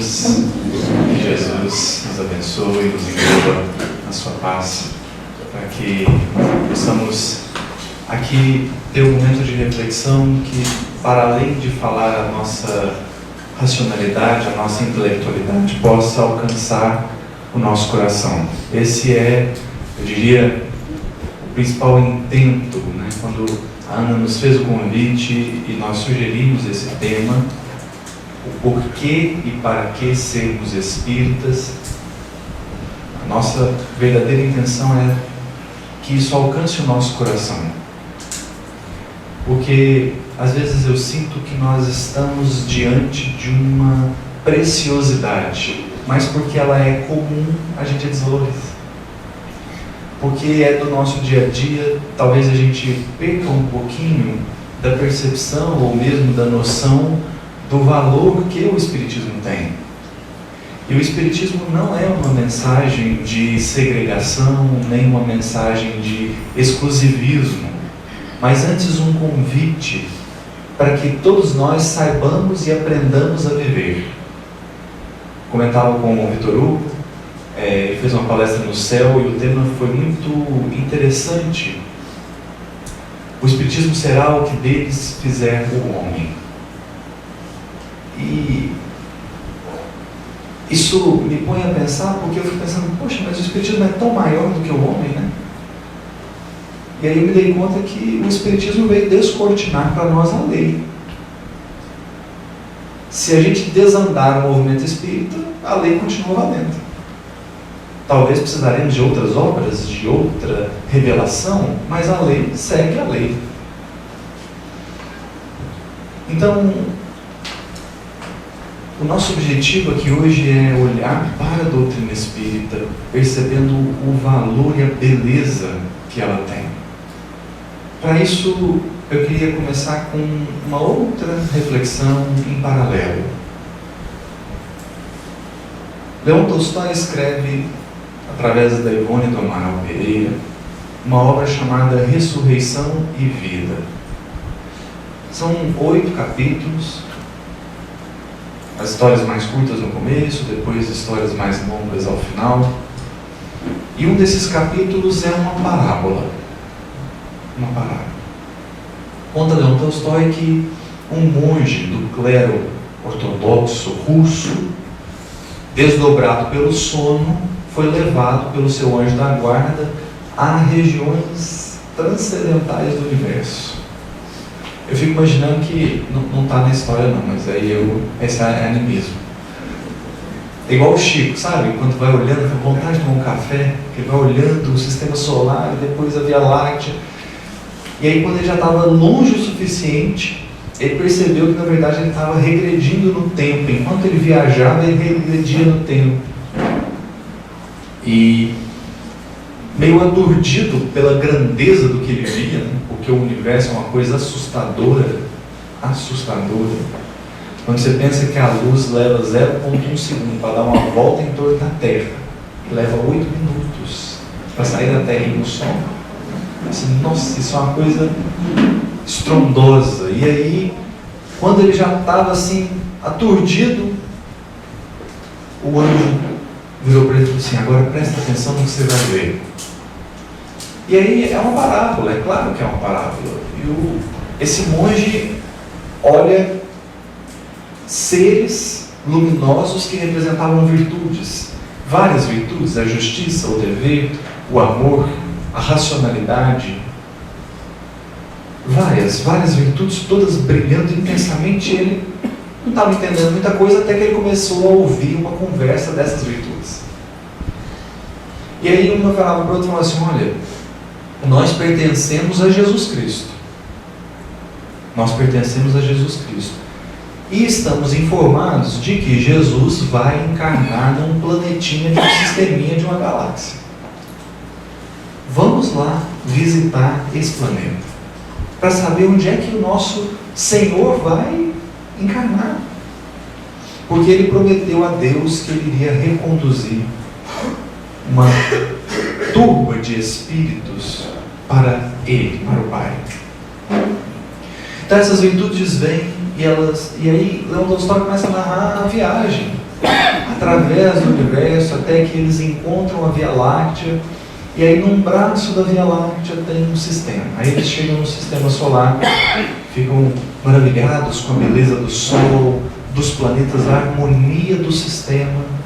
queridos, que Jesus nos abençoe e nos envolva na sua paz, para que possamos aqui ter um momento de reflexão que, para além de falar a nossa racionalidade, a nossa intelectualidade, possa alcançar o nosso coração. Esse é, eu diria, o principal intento, né? Quando a Ana nos fez o convite e nós sugerimos esse tema, o porquê e para que sermos espíritas, a nossa verdadeira intenção é que isso alcance o nosso coração. Porque às vezes eu sinto que nós estamos diante de uma preciosidade, mas porque ela é comum, a gente desvaloriza. Porque é do nosso dia a dia, talvez a gente perca um pouquinho da percepção ou mesmo da noção do valor que o Espiritismo tem. E o Espiritismo não é uma mensagem de segregação, nem uma mensagem de exclusivismo, mas antes um convite para que todos nós saibamos e aprendamos a viver. Comentava com o Vitor Hugo, ele fez uma palestra no céu e o tema foi muito interessante. O Espiritismo será o que deles fizer o homem. E isso me põe a pensar, porque eu fico pensando, poxa, mas o Espiritismo é tão maior do que o homem, né? E aí eu me dei conta que o Espiritismo veio descortinar para nós a lei. Se a gente desandar o movimento espírita, a lei continua valendo. Talvez precisaremos de outras obras, de outra revelação, mas a lei segue a lei. Então, o nosso objetivo aqui hoje é olhar para a doutrina espírita, percebendo o valor e a beleza que ela tem. Para isso, eu queria começar com uma outra reflexão em paralelo. Leon Tolstói escreve, através da Ivone do Amaral Pereira, uma obra chamada Ressurreição e Vida. São 8 capítulos, as histórias mais curtas no começo, depois histórias mais longas ao final. E um desses capítulos é uma parábola. Uma parábola. Conta Leon Tolstói que um monge do clero ortodoxo russo, desdobrado pelo sono, foi levado pelo seu anjo da guarda a regiões transcendentais do universo. Eu fico imaginando que, não está na história não, mas aí esse é animismo. É igual o Chico, sabe? Quando vai olhando, com vontade de tomar um café, que ele vai olhando o sistema solar e depois a Via Láctea. E aí quando ele já estava longe o suficiente, ele percebeu que na verdade ele estava regredindo no tempo. Enquanto ele viajava, ele regredia no tempo. E meio aturdido pela grandeza do que ele via, né? Porque o universo é uma coisa assustadora. Quando você pensa que a luz leva 0,1 segundo para dar uma volta em torno da Terra, e leva 8 minutos para sair da Terra e ir no Sol, assim, nossa, isso é uma coisa estrondosa. E aí, quando ele já estava assim, aturdido, o anjo virou para ele e falou assim: agora presta atenção no que você vai ver. E aí é uma parábola, é claro que é uma parábola. E esse monge olha seres luminosos que representavam virtudes, várias virtudes: a justiça, o dever, o amor, a racionalidade, várias virtudes, todas brilhando intensamente. Ele não estava entendendo muita coisa até que ele começou a ouvir uma conversa dessas virtudes. E aí uma falava para o outro e falava assim: olha, nós pertencemos a Jesus Cristo. Nós pertencemos a Jesus Cristo. E estamos informados de que Jesus vai encarnar num planetinha de um sisteminha de uma galáxia. Vamos lá visitar esse planeta, para saber onde é que o nosso Senhor vai encarnar. Porque Ele prometeu a Deus que Ele iria reconduzir uma turba de espíritos para Ele, para o Pai. Então essas virtudes vêm e aí Leon Tolstói começa a narrar a viagem através do universo, até que eles encontram a Via Láctea, e aí num braço da Via Láctea tem um sistema. Aí eles chegam no sistema solar, ficam maravilhados com a beleza do Sol, dos planetas, a harmonia do sistema.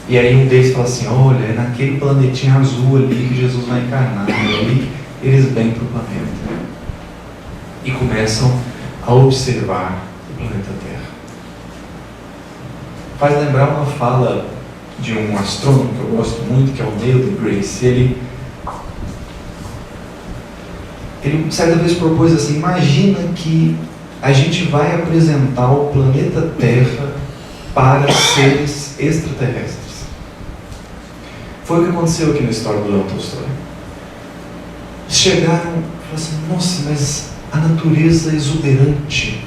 E aí um deles fala assim, olha, é naquele planetinha azul ali que Jesus vai encarnar. E aí eles vêm para o planeta e começam a observar o planeta Terra. Faz lembrar uma fala de um astrônomo que eu gosto muito, que é o Neil deGrasse. Ele certa vez propôs assim, imagina que a gente vai apresentar o planeta Terra para seres extraterrestres. Foi o que aconteceu aqui na história do Leão Tolstói. Chegaram e falaram assim, nossa, mas a natureza é exuberante,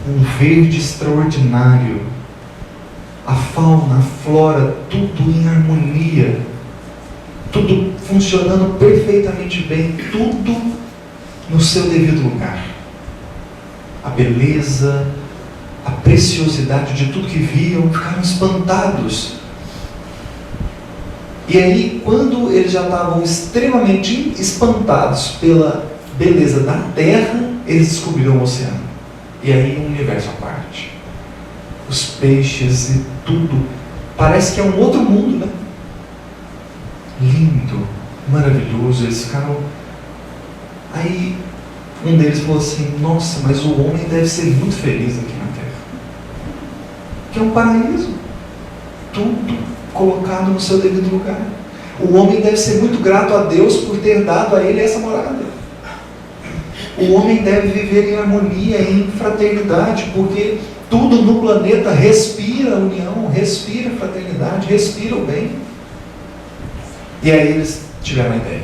um verde extraordinário, a fauna, a flora, tudo em harmonia, tudo funcionando perfeitamente bem, tudo no seu devido lugar. A beleza, a preciosidade de tudo que viam, ficaram espantados. E aí, quando eles já estavam extremamente espantados pela beleza da Terra, eles descobriram o oceano. E aí, um universo à parte. Os peixes e tudo. Parece que é um outro mundo, né? Lindo, maravilhoso. Eles ficaram... Aí, um deles falou assim, nossa, mas o homem deve ser muito feliz aqui na Terra. Que é um paraíso. Tudo colocado no seu devido lugar. O homem deve ser muito grato a Deus por ter dado a ele essa morada. O homem deve viver em harmonia, em fraternidade, porque tudo no planeta respira união, respira fraternidade, respira o bem. E aí eles tiveram a ideia.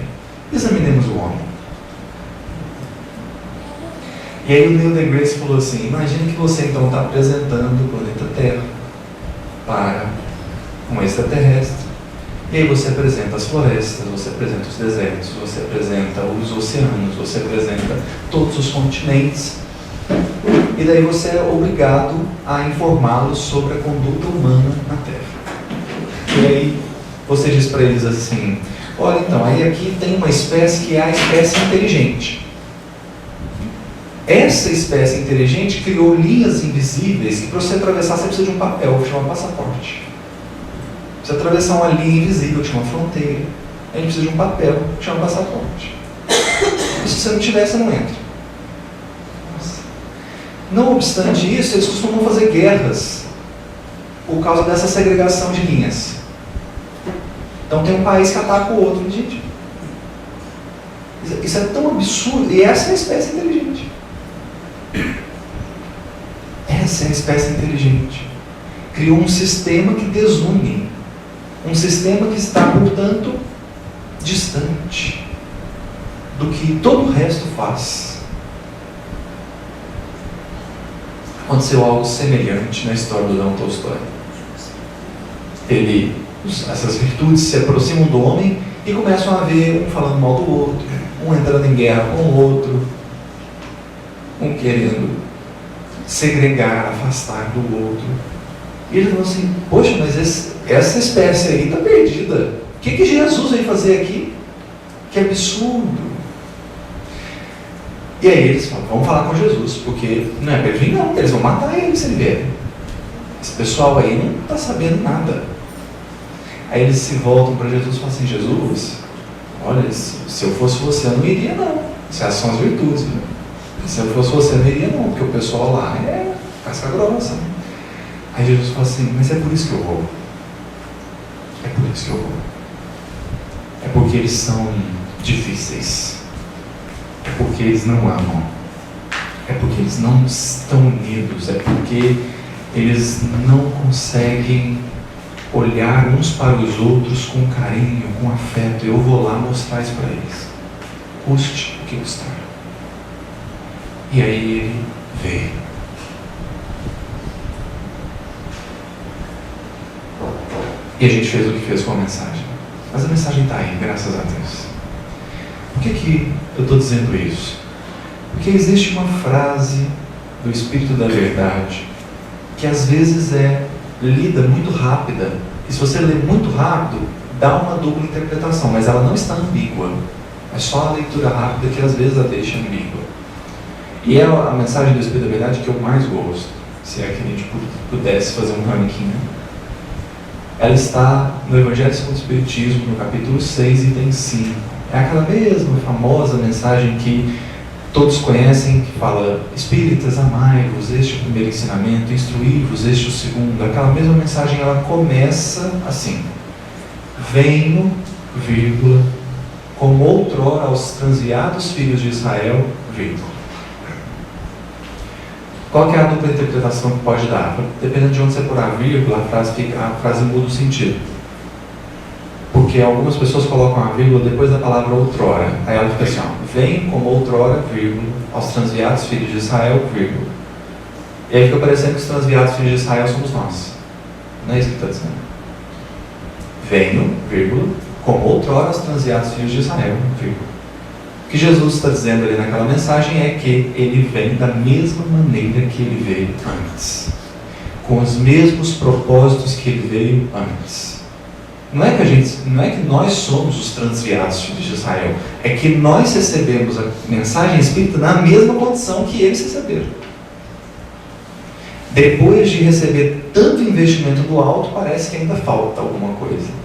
Examinemos o homem. E aí o Neil deGrasse falou assim, imagine que você então está apresentando o planeta Terra para um extraterrestre. E aí você apresenta as florestas, você apresenta os desertos, você apresenta os oceanos, você apresenta todos os continentes. E daí você é obrigado a informá-los sobre a conduta humana na Terra. E aí você diz para eles assim, olha então, aí aqui tem uma espécie que é a espécie inteligente. Essa espécie inteligente criou linhas invisíveis que para você atravessar você precisa de um papel, que chama passaporte. Você atravessar uma linha invisível, que chama fronteira, a gente precisa de um papel, que chama passaporte. E se você não tiver, você não entra. Nossa. Não obstante isso, eles costumam fazer guerras por causa dessa segregação de linhas. Então tem um país que ataca o outro. Gente, isso é tão absurdo. E essa é a espécie inteligente. Essa é a espécie inteligente. Criou um sistema que desune. Um sistema que está, portanto, distante do que todo o resto faz. Aconteceu algo semelhante na história do Leão Tolstói. Essas virtudes se aproximam do homem e começam a ver um falando mal do outro, um entrando em guerra com o outro, um querendo segregar, afastar do outro. E ele falou assim, poxa, mas essa espécie aí está perdida. O que Jesus veio fazer aqui? Que absurdo. E aí eles falam, vamos falar com Jesus, porque não é para ele vir não, eles vão matar ele se ele vier. Esse pessoal aí não está sabendo nada. Aí eles se voltam para Jesus e falam assim, Jesus, olha, se eu fosse você, eu não iria não. Essas são as virtudes, né? Se eu fosse você, eu não iria não, porque o pessoal lá é casca grossa, né? Aí Jesus fala assim, mas é por isso que eu vou. É por isso que eu vou. É porque eles são difíceis. É porque eles não amam. É porque eles não estão unidos. É porque eles não conseguem olhar uns para os outros com carinho, com afeto. Eu vou lá mostrar isso para eles. Custe o que custar. E aí ele veio. E a gente fez o que fez com a mensagem. Mas a mensagem está aí, graças a Deus. Por que eu estou dizendo isso? Porque existe uma frase do Espírito da Verdade que às vezes é lida muito rápida, e se você lê muito rápido, dá uma dupla interpretação, mas ela não está ambígua. É só a leitura rápida que às vezes a deixa ambígua. E é a mensagem do Espírito da Verdade que eu mais gosto, se é que a gente pudesse fazer um ranking, né? Ela está no Evangelho segundo o Espiritismo, no capítulo 6, item 5. É aquela mesma famosa mensagem que todos conhecem, que fala: Espíritas, amai-vos, este é o primeiro ensinamento, instruí-vos, este é o segundo. Aquela mesma mensagem, ela começa assim: venho, vírgula, como outrora aos transviados filhos de Israel, vírgula. Qual que é a dupla interpretação que pode dar? Dependendo de onde você pôr a vírgula, a frase muda o sentido. Porque algumas pessoas colocam a vírgula depois da palavra outrora. Aí ela fica assim, ó: vem como outrora, vírgula, aos transviados filhos de Israel, vírgula. E aí fica parecendo que os transviados filhos de Israel somos nós. Não é isso que está dizendo. Venho, vírgula, como outrora os transviados filhos de Israel, vírgula. O que Jesus está dizendo ali naquela mensagem é que ele vem da mesma maneira que ele veio antes, com os mesmos propósitos que ele veio antes. Não é que nós somos os transviados filhos de Israel, é que nós recebemos a mensagem espírita na mesma condição que eles receberam. Depois de receber tanto investimento do alto, parece que ainda falta alguma coisa.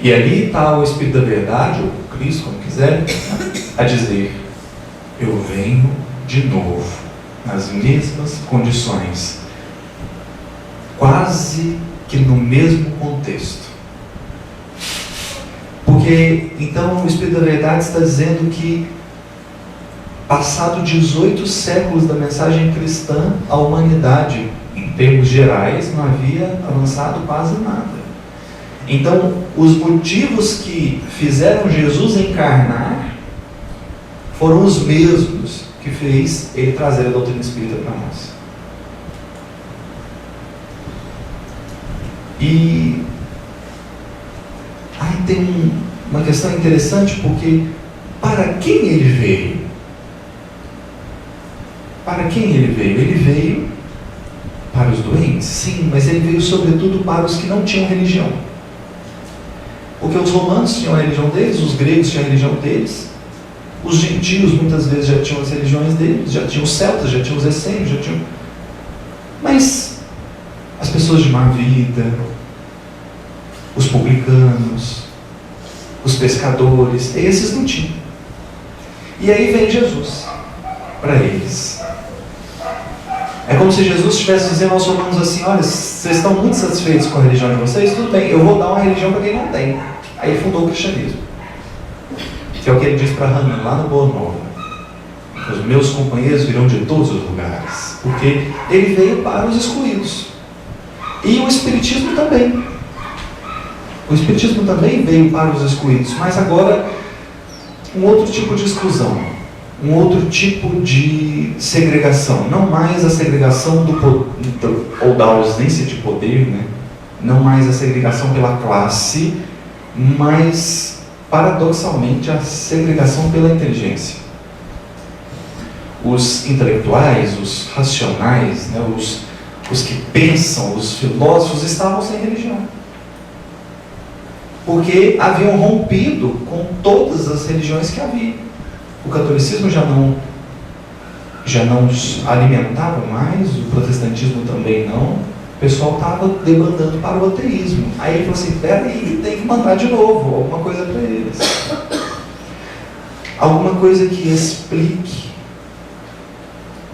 E ali está o Espírito da Verdade, ou Cristo, como quiser, a dizer: eu venho de novo, nas mesmas condições, quase que no mesmo contexto. Porque, então, o Espírito da Verdade está dizendo que, passado 18 séculos da mensagem cristã, a humanidade, em termos gerais, não havia avançado quase nada. Então, os motivos que fizeram Jesus encarnar foram os mesmos que fez ele trazer a doutrina espírita para nós. E aí tem uma questão interessante, porque para quem ele veio? Para quem ele veio? Ele veio para os doentes? Sim, mas ele veio sobretudo para os que não tinham religião. Porque os romanos tinham a religião deles, os gregos tinham a religião deles, os gentios muitas vezes já tinham as religiões deles, já tinham os celtas, já tinham os essênios, já tinham... Mas as pessoas de má vida, os publicanos, os pescadores, esses não tinham. E aí vem Jesus para eles. É como se Jesus estivesse dizendo aos romanos assim: olha, vocês estão muito satisfeitos com a religião de vocês? Tudo bem, eu vou dar uma religião para quem não tem. Aí ele fundou o cristianismo, que é o que ele diz para Hanan, lá no Boa Nova: os meus companheiros virão de todos os lugares, porque ele veio para os excluídos. E o Espiritismo também. O Espiritismo também veio para os excluídos, mas agora um outro tipo de exclusão, um outro tipo de segregação, não mais a segregação ou da ausência de poder, né? Não mais a segregação pela classe, mas paradoxalmente a segregação pela inteligência. Os intelectuais, os racionais, né? os que pensam, os filósofos estavam sem religião, porque haviam rompido com todas as religiões que havia. O catolicismo já não alimentava mais, o protestantismo também não. O pessoal estava debandando para o ateísmo. Aí ele falou assim: peraí, tem que mandar de novo alguma coisa para eles. Alguma coisa que explique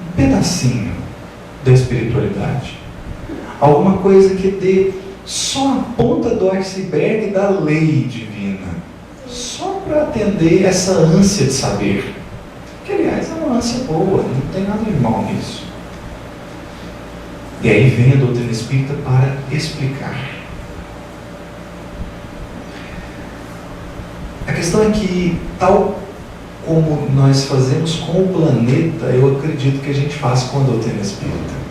um pedacinho da espiritualidade. Alguma coisa que dê só a ponta do iceberg da lei divina, só para atender essa ânsia de saber, que aliás é uma ânsia boa, não tem nada de mal nisso. E aí vem a doutrina espírita para explicar. A questão é que, tal como nós fazemos com o planeta, eu acredito que a gente faz com a doutrina espírita.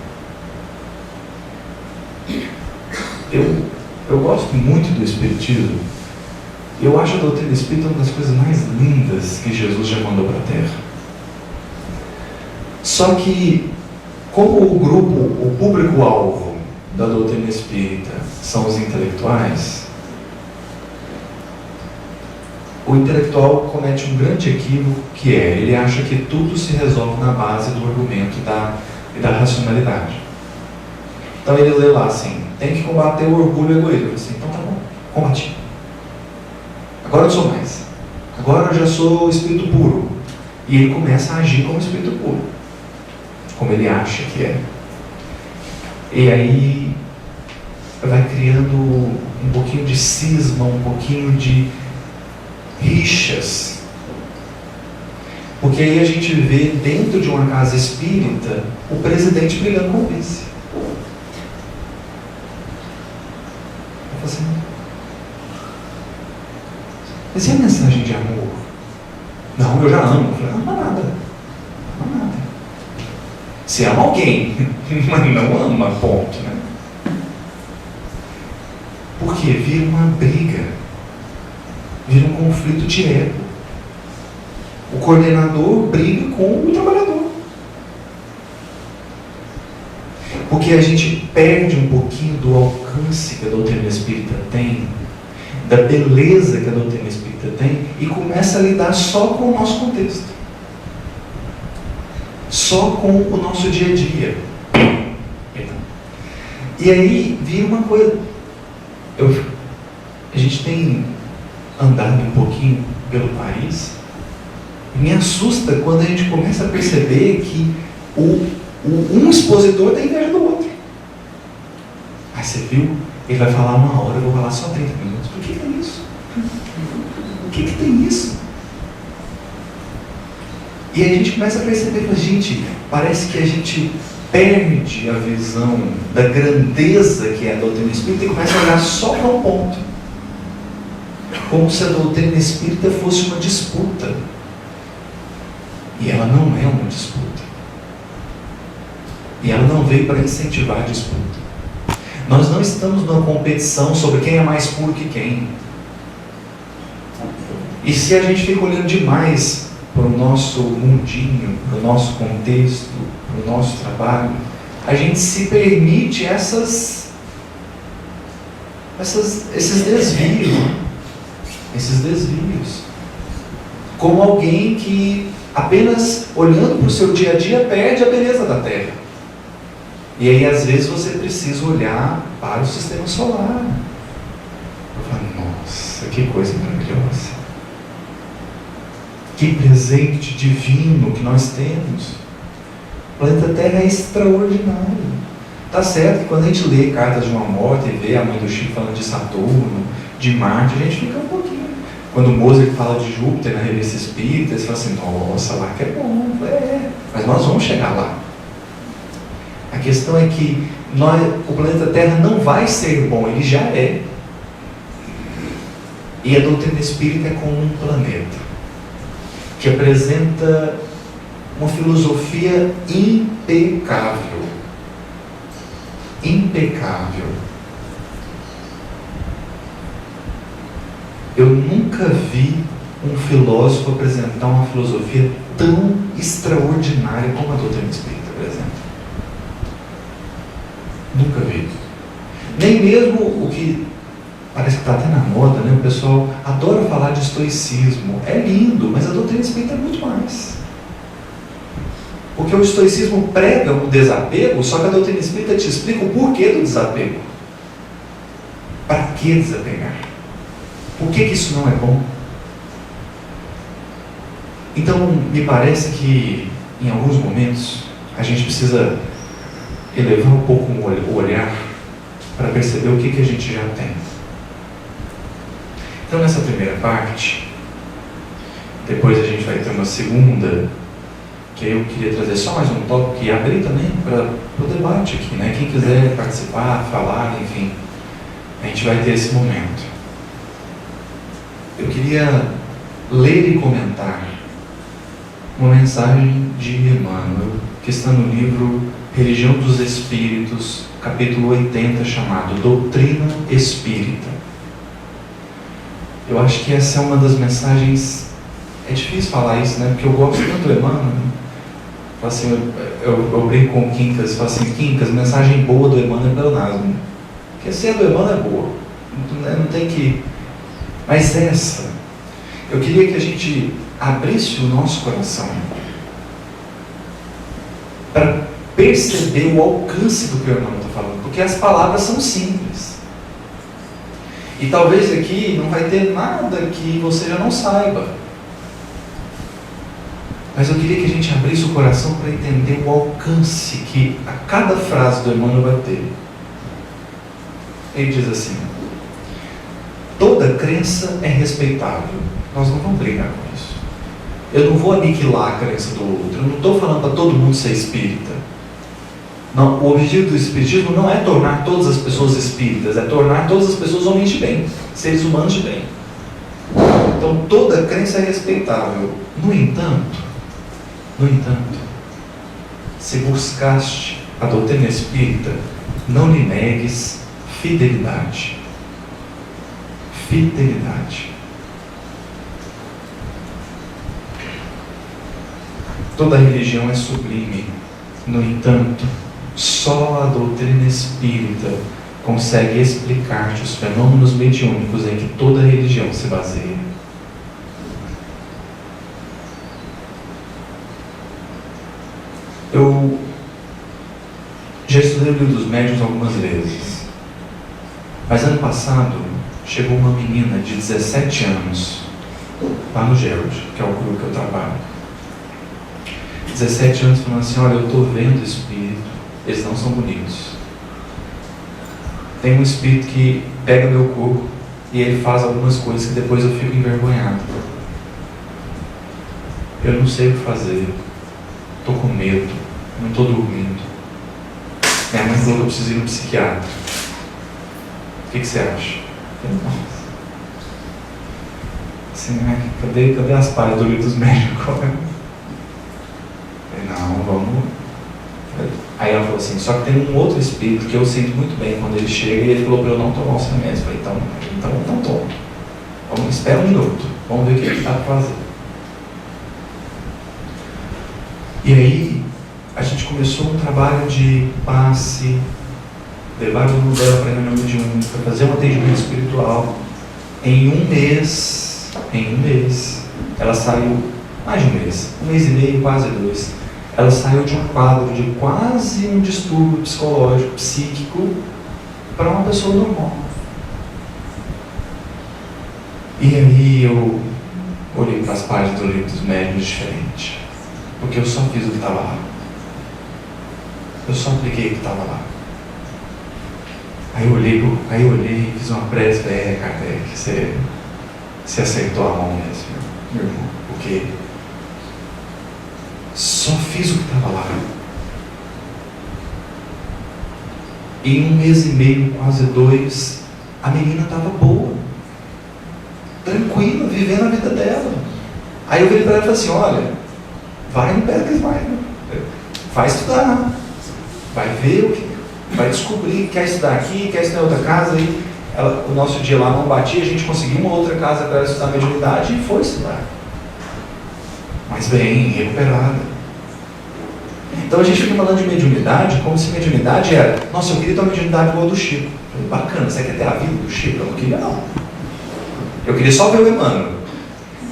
Eu gosto muito do Espiritismo. Eu acho a doutrina espírita uma das coisas mais lindas que Jesus já mandou para a Terra. Só que, como o público-alvo da doutrina espírita são os intelectuais, o intelectual comete um grande equívoco, que é, ele acha que tudo se resolve na base do argumento e da racionalidade. Então ele lê lá assim, tem que combater o orgulho e o egoísmo. Assim, então tá bom, combati. Agora eu sou mais. Agora eu já sou espírito puro. E ele começa a agir como espírito puro, como ele acha que é. E aí vai criando um pouquinho de cisma, um pouquinho de rixas. Porque aí a gente vê dentro de uma casa espírita o presidente brigando com o vice. Eu falo assim, mas e a mensagem de amor? Não, eu já amo. Eu falei, não ama nada. Não ama nada. Você ama alguém, mas não ama, ponto, né? Porque vira uma briga, vira um conflito direto. O coordenador briga com o trabalhador. Porque a gente perde um pouquinho do alcance que a doutrina espírita tem, da beleza que a doutrina espírita tem, e começa a lidar só com o nosso contexto, só com o nosso dia a dia. E aí vira uma coisa. A gente tem andado um pouquinho pelo país, e me assusta quando a gente começa a perceber que um expositor tem inveja do outro. Aí você viu? Ele vai falar 1 hora, eu vou falar só 30 minutos. Por que é isso? Por que tem isso? E aí a gente começa a perceber, gente, parece que a gente perde a visão da grandeza que é a doutrina espírita e começa a olhar só para um ponto. Como se a doutrina espírita fosse uma disputa. E ela não é uma disputa. E ela não veio para incentivar a disputa. Nós não estamos numa competição sobre quem é mais puro que quem. E se a gente fica olhando demais para o nosso mundinho, para o nosso contexto, para o nosso trabalho, a gente se permite esses desvios. Como alguém que apenas olhando para o seu dia a dia perde a beleza da Terra. E aí às vezes você precisa olhar para o sistema solar. Eu falo, nossa, que coisa maravilhosa. Que presente divino que nós temos. O planeta Terra é extraordinário. Tá certo que quando a gente lê Cartas de uma Morte e vê a mãe do Chico falando de Saturno, de Marte, a gente fica um pouquinho. Quando o Mozart fala de Júpiter na Revista Espírita, você fala assim, nossa, lá que é bom. Mas nós vamos chegar lá. A questão é que o planeta Terra não vai ser bom, ele já é. E a doutrina espírita é como um planeta que apresenta uma filosofia impecável. Impecável. Eu nunca vi um filósofo apresentar uma filosofia tão extraordinária como a doutrina espírita apresenta. Nunca vi. Nem mesmo o que parece que está até na moda, né? O pessoal adora falar de estoicismo. É lindo, mas a doutrina espírita é muito mais. Porque o estoicismo prega o desapego, só que a doutrina espírita te explica o porquê do desapego. Para que desapegar? Por que isso não é bom? Então, me parece que em alguns momentos a gente precisa elevar um pouco o olhar para perceber o que a gente já tem. Então, nessa primeira parte, depois a gente vai ter uma segunda, que aí eu queria trazer só mais um tópico e abrir também para o debate aqui, né? Quem quiser participar, falar, enfim, a gente vai ter esse momento. Eu queria ler e comentar uma mensagem de Emmanuel, que está no livro Religião dos Espíritos, capítulo 80, chamado Doutrina Espírita. Eu acho que essa é uma das mensagens. É difícil falar isso, né? Porque eu gosto tanto do Emmanuel. Assim, eu brinco com o Quincas, falo assim, Quincas, mensagem boa do Emmanuel é pleonasmo. Porque se a do Emmanuel é boa, não tem que... Mas essa, eu queria que a gente abrisse o nosso coração para perceber o alcance do que o Emmanuel está falando, porque as palavras são simples. E talvez aqui não vai ter nada que você já não saiba. Mas eu queria que a gente abrisse o coração para entender o alcance que a cada frase do Emmanuel vai ter. Ele diz assim: toda crença é respeitável. Nós não vamos brigar com isso. Eu não vou aniquilar a crença do outro. Eu não estou falando para todo mundo ser espírita. Não, o objetivo do espiritismo não é tornar todas as pessoas espíritas, é tornar todas as pessoas homens de bem, seres humanos de bem. Então toda crença é respeitável. No entanto, se buscaste a doutrina espírita, não lhe negues fidelidade. Fidelidade. Toda religião é sublime. No entanto, só a doutrina espírita consegue explicar-te os fenômenos mediúnicos em que toda religião se baseia. Eu já estudei o Livro dos Médiuns algumas vezes, mas ano passado chegou uma menina de 17 anos lá no Gerald, que é o grupo que eu trabalho. 17 anos falando assim: olha, eu estou vendo espírito, eles não são bonitos. Tem um espírito que pega meu corpo e ele faz algumas coisas que depois eu fico envergonhado. Eu não sei o que fazer, estou com medo, não estou dormindo. Minha mãe falou que eu preciso ir no psiquiatra. O que você acha? Nossa. Assim, cadê as páginas do Livro dos Médiuns? Não, vamos. Aí ela falou assim: só que tem um outro espírito que eu sinto muito bem quando ele chega, e ele falou para eu não tomar os remédios. Eu falei: então não toma. Vamos, espera um minuto, vamos ver o que ele está para fazer. E aí a gente começou um trabalho de passe, levar o mundo dela para a reunião mediúnica, fazer um atendimento espiritual. Em um mês, ela saiu, mais de um mês e meio, quase 2. Ela saiu de um quadro de quase um distúrbio psicológico, psíquico, para uma pessoa normal. E aí eu olhei para as páginas do Livro dos Médiuns diferente, porque eu só fiz o que estava lá. Eu só apliquei o que estava lá. Aí eu olhei, fiz uma prece, falei: Kardec, você acertou a mão mesmo, meu irmão, porque só fiz o que estava lá. Em um mês e meio, quase 2, a menina estava boa, tranquila, vivendo a vida dela. Aí eu virei para ela e falei assim: olha, vai no Petras, vai estudar, vai ver o que, vai descobrir, quer estudar aqui, quer estudar em outra casa. Aí o nosso dia lá não batia, a gente conseguiu uma outra casa para ela estudar mediunidade e foi estudar. Mas bem, recuperada. Então a gente fica falando de mediunidade como se mediunidade era: nossa, eu queria ter uma mediunidade igual a do Chico. Falei: bacana, você quer ter a vida do Chico? Eu não queria, não. Eu queria só ver o Emmanuel.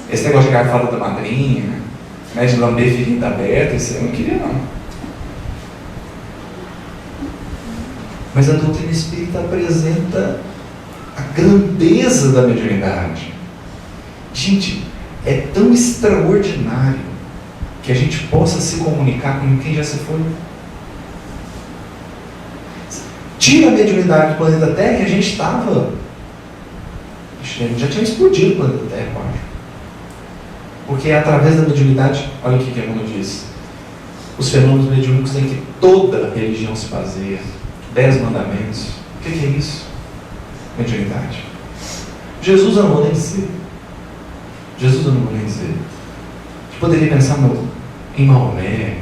Esse negócio de garfada da madrinha, né, de lamber ferida aberta, isso eu não queria, não. Mas a doutrina espírita apresenta a grandeza da mediunidade. Gente, é tão extraordinário que a gente possa se comunicar com quem já se foi. Tira a mediunidade do planeta Terra, que a gente estava... já tinha explodido o planeta Terra, eu acho. Porque é através da mediunidade, olha o que Emmanuel diz: os fenômenos mediúnicos em que toda religião se baseia. 10 mandamentos. O que é isso? Mediunidade. Jesus não vou nem dizer. Jesus eu não vou nem dizer. A gente poderia pensar em Maomé,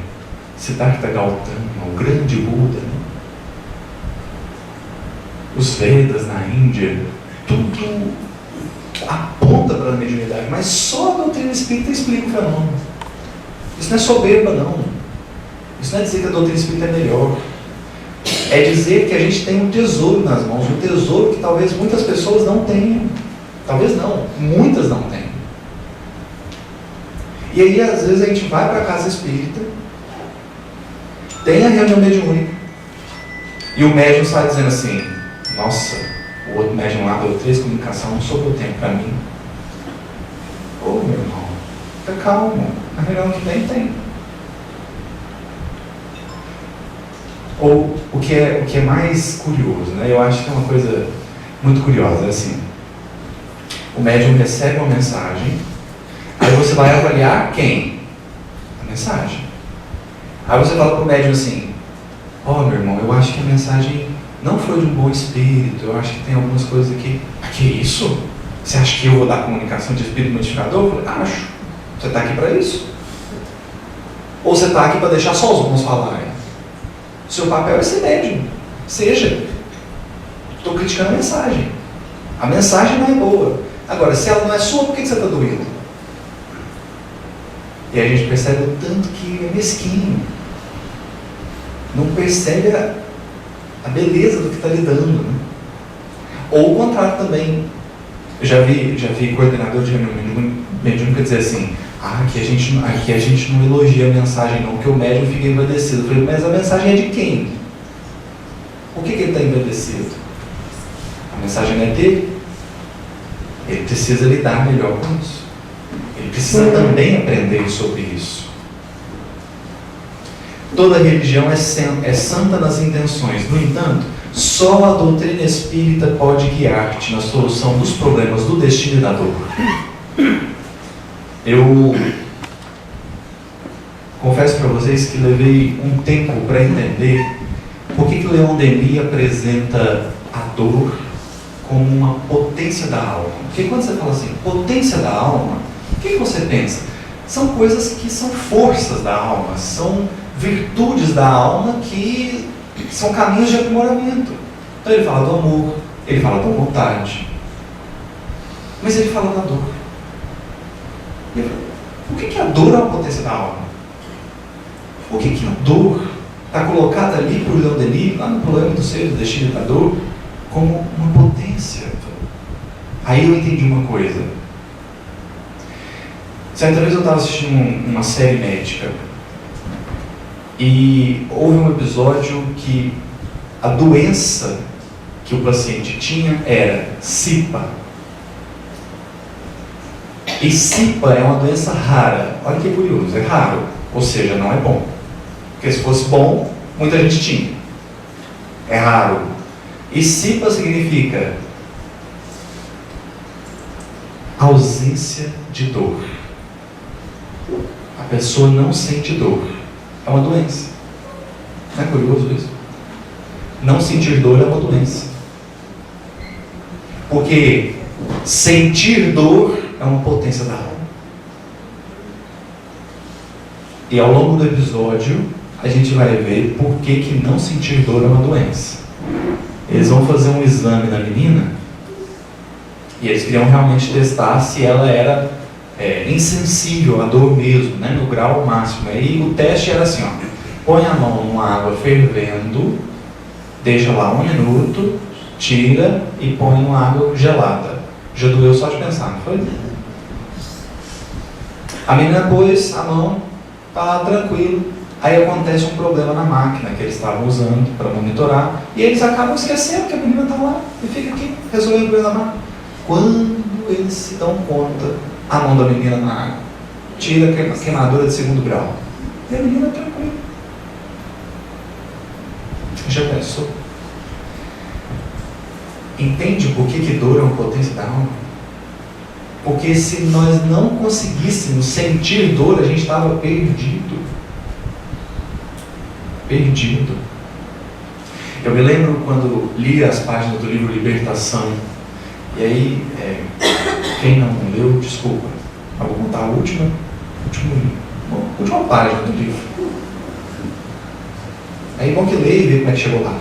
Siddhartha Gautama, o grande Buda, né? Os Vedas na Índia, tudo aponta para a mediunidade, mas só a doutrina espírita explica o fenômeno. Isso não é soberba, não. Isso não é dizer que a doutrina espírita é melhor. É dizer que a gente tem um tesouro nas mãos, um tesouro que talvez muitas pessoas não tenham. Talvez não, muitas não têm. E aí, às vezes, a gente vai para a casa espírita, tem a reunião mediúnica, e o médium sai dizendo assim: nossa, o outro médium lá deu 3 comunicações, não sobrou tempo para mim. Ô, meu irmão, fica calmo, a reunião que tem. Ou o que é mais curioso, né? Eu acho que é uma coisa muito curiosa, é assim: o médium recebe uma mensagem, aí você vai avaliar quem? A mensagem. Aí você fala para o médium assim: ó, meu irmão, eu acho que a mensagem não foi de um bom espírito, eu acho que tem algumas coisas aqui. Ah, que isso? Você acha que eu vou dar comunicação de espírito modificador? Eu falei: acho. Você está aqui para isso? Ou você está aqui para deixar só os bons falarem? Seu papel é ser médium. Seja. Estou criticando a mensagem. A mensagem não é boa. Agora, se ela não é sua, por que você está doendo? E aí a gente percebe o tanto que é mesquinho. Não percebe a beleza do que está lidando. Né? Ou o contrário também. Eu já vi coordenador de reunião mediúnica dizer assim: aqui a gente não elogia a mensagem não, porque o médium fica envaidecido. Eu falei: mas a mensagem é de quem? Por que ele está envaidecido? A mensagem não é dele. Ele precisa lidar melhor com isso. Ele precisa também aprender sobre isso. Toda religião é santa nas intenções. No entanto, só a doutrina espírita pode guiar-te na solução dos problemas do destino e da dor. Eu confesso para vocês que levei um tempo para entender por que Leon Denis apresenta a dor como uma potência da alma. Porque quando você fala assim, potência da alma, o que você pensa? São coisas que são forças da alma, são virtudes da alma que são caminhos de aprimoramento. Então ele fala do amor, ele fala da vontade, mas ele fala da dor. Por que a dor é uma potência da alma? Por que a dor está colocada ali por Leon Denis, lá no problema do ser, do destino da dor, como uma potência? Aí eu entendi uma coisa. Certa vez eu estava assistindo uma série médica e houve um episódio que a doença que o paciente tinha era SIPA. E SIPA é uma doença rara. Olha que curioso, é raro, ou seja, não é bom. Porque se fosse bom, muita gente tinha. É raro. E SIPA significa ausência de dor. A pessoa não sente dor. É uma doença. Não é curioso isso? Não sentir dor é uma doença. Porque sentir dor é uma potência da alma. E ao longo do episódio, a gente vai ver por que não sentir dor é uma doença. Eles vão fazer um exame na menina e eles queriam realmente testar se ela era insensível à dor mesmo, né, no grau máximo. Aí o teste era assim, ó: põe a mão numa água fervendo, deixa lá 1 minuto, tira e põe numa água gelada. Já doeu só de pensar, não foi? A menina pôs a mão, tá tranquilo. Aí acontece um problema na máquina que eles estavam usando para monitorar e eles acabam esquecendo que a menina está lá e fica aqui resolvendo o problema da máquina. Quando eles se dão conta, a mão da menina na água, tira a queimadura de 2º grau e a menina tranquila. Já pensou? Entende por que dor é uma potência da alma? Porque se nós não conseguíssemos sentir dor, a gente estava perdido. Perdido. Eu me lembro quando li as páginas do livro Libertação, e aí, quem não leu, desculpa, eu vou contar a última página do livro. É bom que leia e vê como é que chegou lá.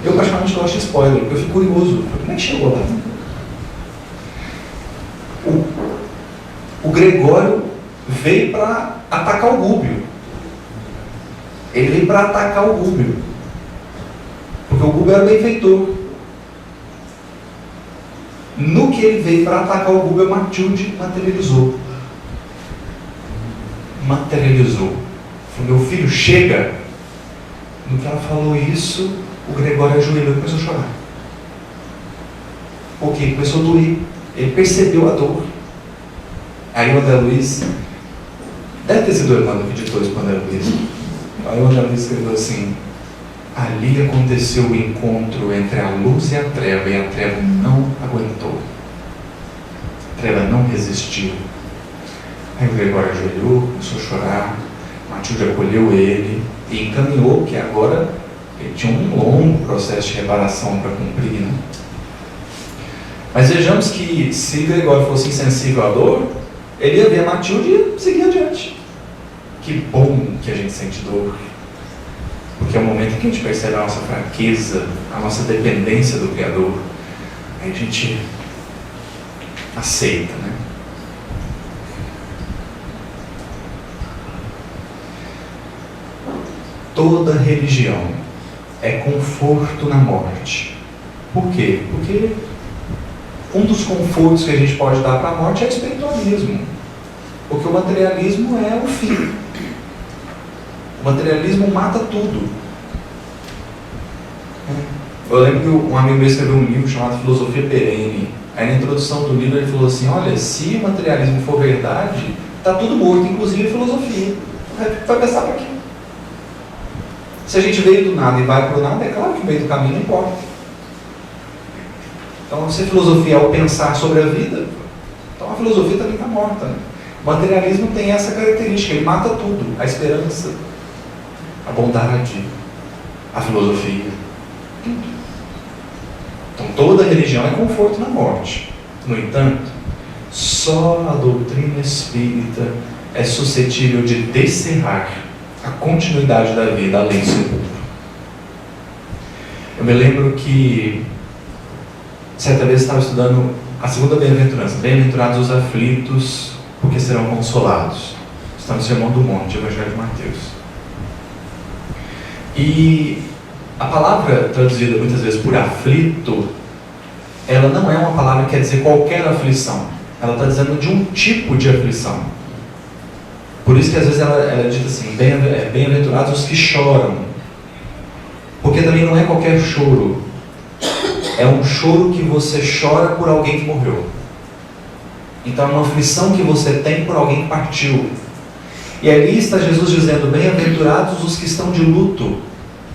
Eu praticamente gosto de spoiler, porque eu fico curioso, como é que chegou lá? O Gregório veio para atacar o Gúbio. Ele veio para atacar o Rubio. Porque o Rubio era benfeitor. No que ele veio para atacar o Rubio, Matilde materializou. Falou, meu filho, chega. No que ela falou isso, o Gregório ajoelhou e começou a chorar. Porque começou a doer. Ele percebeu a dor. Aí o André Luiz, deve ter sido o irmão que ditou isso para o André Luiz. Aí o André Luiz escreveu assim: ali aconteceu o encontro entre a luz e a treva não aguentou. A treva não resistiu. Aí o Gregório ajoelhou, começou a chorar, Matilde acolheu ele e encaminhou, porque agora ele tinha um longo processo de reparação para cumprir, né? Mas vejamos que se Gregório fosse insensível à dor, ele ia ver a Matilde e ia seguir adiante. Que bom que a gente sente dor, porque é o momento em que a gente percebe a nossa fraqueza, a nossa dependência do Criador. Aí a gente aceita, né? Toda religião é conforto na morte. Por quê? Porque um dos confortos que a gente pode dar para a morte é o espiritualismo. Porque o materialismo é o fim. O materialismo mata tudo. Eu lembro que um amigo meu escreveu um livro chamado Filosofia Perene. Aí na introdução do livro ele falou assim: olha, se o materialismo for verdade, está tudo morto, inclusive a filosofia. Vai pensar para quê? Se a gente veio do nada e vai para o nada, é claro que o meio do caminho não importa. Então, se a filosofia é o pensar sobre a vida, então a filosofia também está morta, né? O materialismo tem essa característica, ele mata tudo: a esperança, a bondade, a filosofia, tudo. Então toda religião é conforto na morte. No entanto, só a doutrina espírita é suscetível de descerrar a continuidade da vida além do sepulcro. Eu me lembro que certa vez eu estava estudando a segunda bem-aventurança: bem-aventurados os aflitos, porque serão consolados. Está no Sermão do Monte, Evangelho de Mateus. E a palavra traduzida muitas vezes por aflito, ela não é uma palavra que quer dizer qualquer aflição. Ela está dizendo de um tipo de aflição. Por isso que às vezes ela é dita assim: bem-aventurados os que choram. Porque também não é qualquer choro. É um choro que você chora por alguém que morreu. Então é uma aflição que você tem por alguém que partiu. E ali está Jesus dizendo: bem-aventurados os que estão de luto,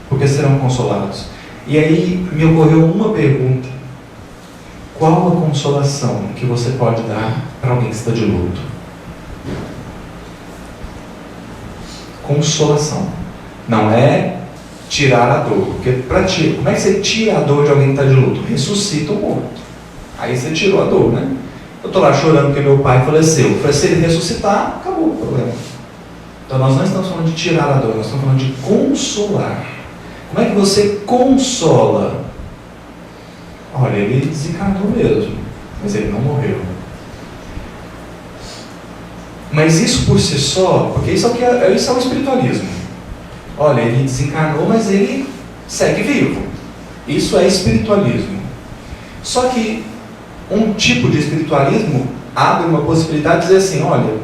porque serão consolados. E aí me ocorreu uma pergunta: qual a consolação que você pode dar para alguém que está de luto? Consolação. Não é tirar a dor. Porque como é que você tira a dor de alguém que está de luto? Ressuscita o morto. Aí você tirou a dor, né? Eu estou lá chorando porque meu pai faleceu. Se ele ressuscitar, acabou o problema. Então nós não estamos falando de tirar a dor, nós estamos falando de consolar. Como é que você consola? Olha, ele desencarnou mesmo, mas ele não morreu. Mas isso por si só, porque isso é o espiritualismo. Olha, ele desencarnou, mas ele segue vivo. Isso é espiritualismo. Só que um tipo de espiritualismo abre uma possibilidade de dizer assim: olha,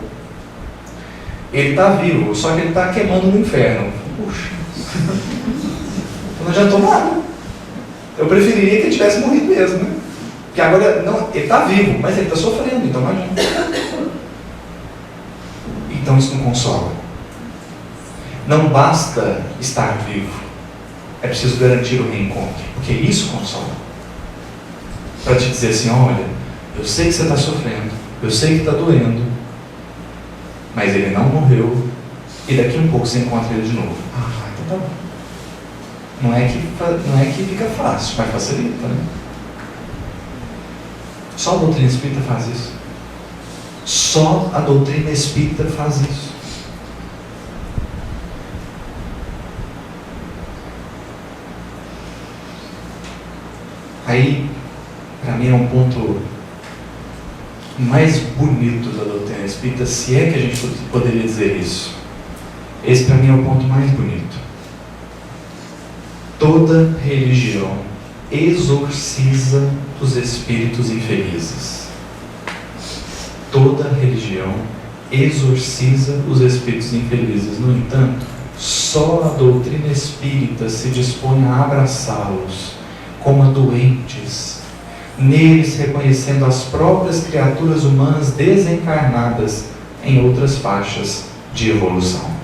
ele está vivo, só que ele está queimando no inferno. Puxa, não adiantou nada. Eu preferiria que ele tivesse morrido mesmo, né? Porque agora, não, ele está vivo, mas ele está sofrendo, então não adianta. Então isso não consola. Não basta estar vivo, é preciso garantir o reencontro, porque isso consola. Para te dizer assim: olha, eu sei que você está sofrendo, eu sei que está doendo, mas ele não morreu, e daqui a um pouco você encontra ele de novo. Ah, então tá bom. Não é que fica fácil, mas facilita, né? Só a doutrina espírita faz isso. Só a doutrina espírita faz isso. Aí, para mim, é um ponto mais bonito da doutrina espírita, se é que a gente poderia dizer isso. Esse, para mim, é o ponto mais bonito. Toda religião exorciza os espíritos infelizes. Toda religião exorciza os espíritos infelizes. No entanto, só a doutrina espírita se dispõe a abraçá-los como a doentes, neles reconhecendo as próprias criaturas humanas desencarnadas em outras faixas de evolução.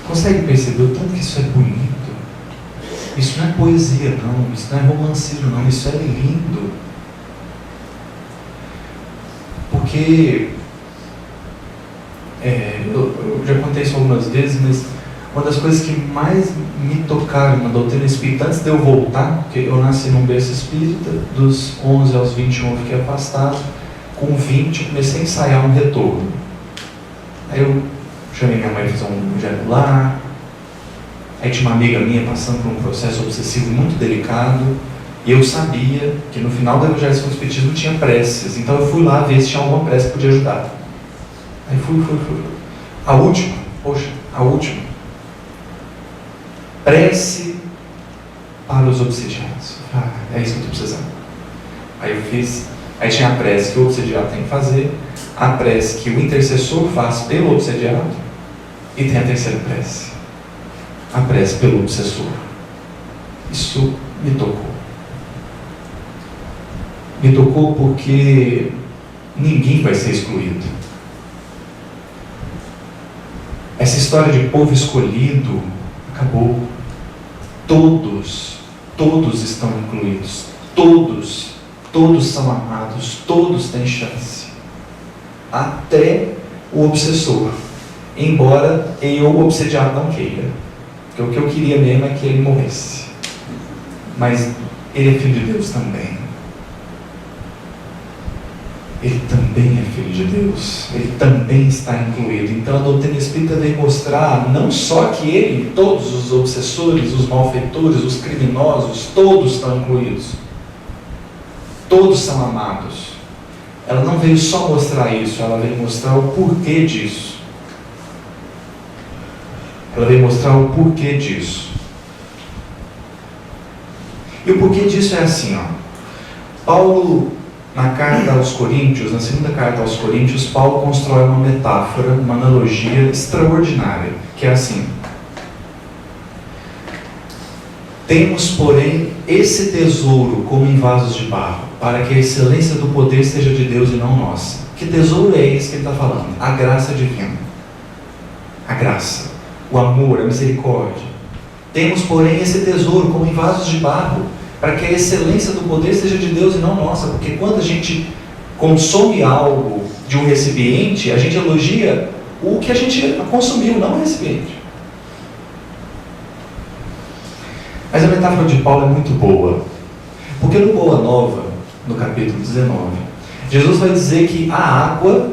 Consegue perceber o tanto que isso é bonito? Isso não é poesia não, isso não é romancismo não, isso é lindo. Porque eu já contei isso algumas vezes, mas uma das coisas que mais me tocaram na doutrina espírita, antes de eu voltar, porque eu nasci num berço espírita, dos 11 aos 21 eu fiquei afastado, com 20 eu comecei a ensaiar um retorno. Aí eu chamei minha mãe para fazer um evangelho lá, aí tinha uma amiga minha passando por um processo obsessivo muito delicado, e eu sabia que no final da evangelização do espiritismo tinha preces, então eu fui lá ver se tinha alguma prece que podia ajudar. Aí fui. A última. Prece para os obsediados. É isso que eu estou precisando. Aí eu fiz. Aí tinha a prece que o obsediado tem que fazer, a prece que o intercessor faz pelo obsediado, e tem a terceira prece, a prece pelo obsessor. Isso me tocou. Me tocou porque ninguém vai ser excluído. Essa história de povo escolhido acabou. Todos estão incluídos. Todos são amados. Todos têm chance. Até o obsessor. Embora eu, o obsediado, não queira. Porque o que eu queria mesmo é que ele morresse. Mas ele é filho de Deus também. Ele também é filho de Deus, ele também está incluído. Então a doutrina espírita vem mostrar não só que ele, todos os obsessores, os malfeitores, os criminosos, todos estão incluídos. Todos são amados. Ela não veio só mostrar isso, ela veio mostrar o porquê disso. E o porquê disso é assim, Paulo, na carta aos Coríntios, na segunda carta aos Coríntios, Paulo constrói uma metáfora, uma analogia extraordinária, que é assim: temos, porém, esse tesouro como em vasos de barro, para que a excelência do poder seja de Deus e não nossa. Que tesouro é esse que ele está falando? A graça divina. A graça, o amor, a misericórdia. Temos, porém, esse tesouro como em vasos de barro, para que a excelência do poder seja de Deus e não nossa. Porque quando a gente consome algo de um recipiente, a gente elogia o que a gente consumiu, não o recipiente. Mas a metáfora de Paulo é muito boa. Porque no Boa Nova, no capítulo 19, Jesus vai dizer que a água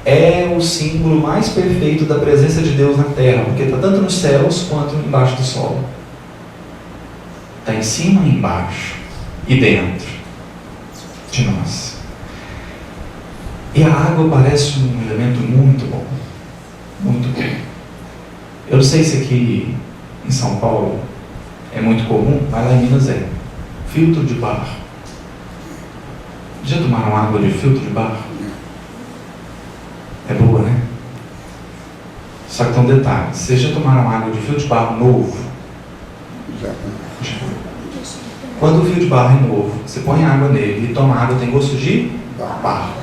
é o símbolo mais perfeito da presença de Deus na terra, porque está tanto nos céus quanto embaixo do solo. Está em cima e embaixo, e dentro de nós. E a água parece um elemento muito bom. Muito bom. Eu não sei se aqui em São Paulo é muito comum, mas lá em Minas é. Filtro de barro. Já tomaram água de filtro de barro? É boa, né? Só que tem um detalhe: vocês já tomaram água de filtro de barro novo? Já. Quando o fio de barro é novo, você põe água nele e toma água, tem gosto de barro.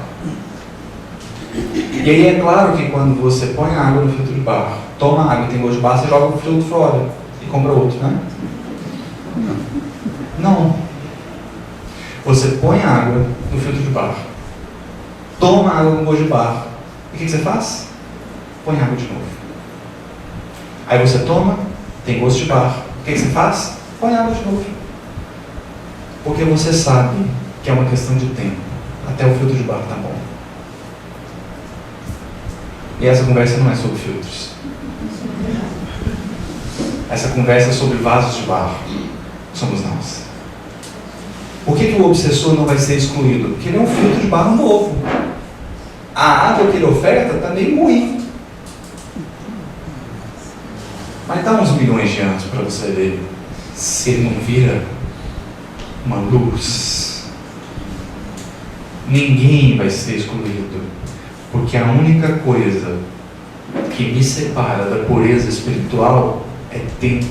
E aí é claro que quando você põe água no filtro de barro, toma água e tem gosto de barro, você joga o filtro fora e compra outro, né? Não. Você põe água no filtro de barro, toma água com gosto de barro, e o que você faz? Põe água de novo. Aí você toma, tem gosto de barro, o que você faz? Põe água de novo. Porque você sabe que é uma questão de tempo, até o filtro de barro tá bom. E essa conversa não é sobre filtros. Essa conversa é sobre vasos de barro. Somos nós. Por que o obsessor não vai ser excluído? Porque ele é um filtro de barro novo. A água que ele oferta está meio ruim. Dá uns milhões de anos para você ver se ele não vira uma luz. Ninguém vai ser excluído, porque a única coisa que me separa da pureza espiritual é tempo,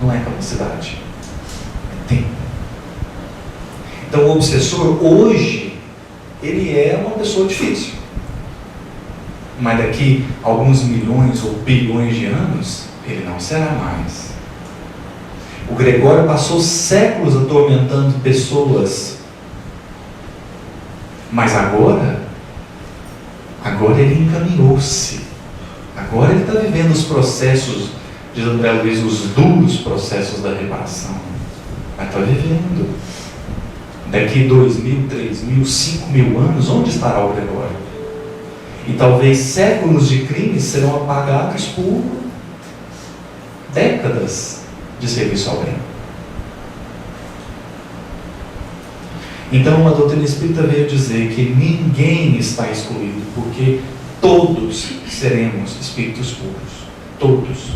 não é capacidade, é tempo. Então o obsessor hoje, ele é uma pessoa difícil, mas daqui a alguns milhões ou bilhões de anos, ele não será mais. O Gregório passou séculos atormentando pessoas, mas agora ele encaminhou-se. Agora ele está vivendo os processos, diz André Luiz, os duros processos da reparação. Mas está vivendo. Daqui 2.000, 3.000, 5.000 anos, onde estará o Gregório? E talvez séculos de crimes serão apagados por décadas de serviço ao bem. Então a doutrina espírita veio dizer que ninguém está excluído, porque todos seremos espíritos puros. Todos.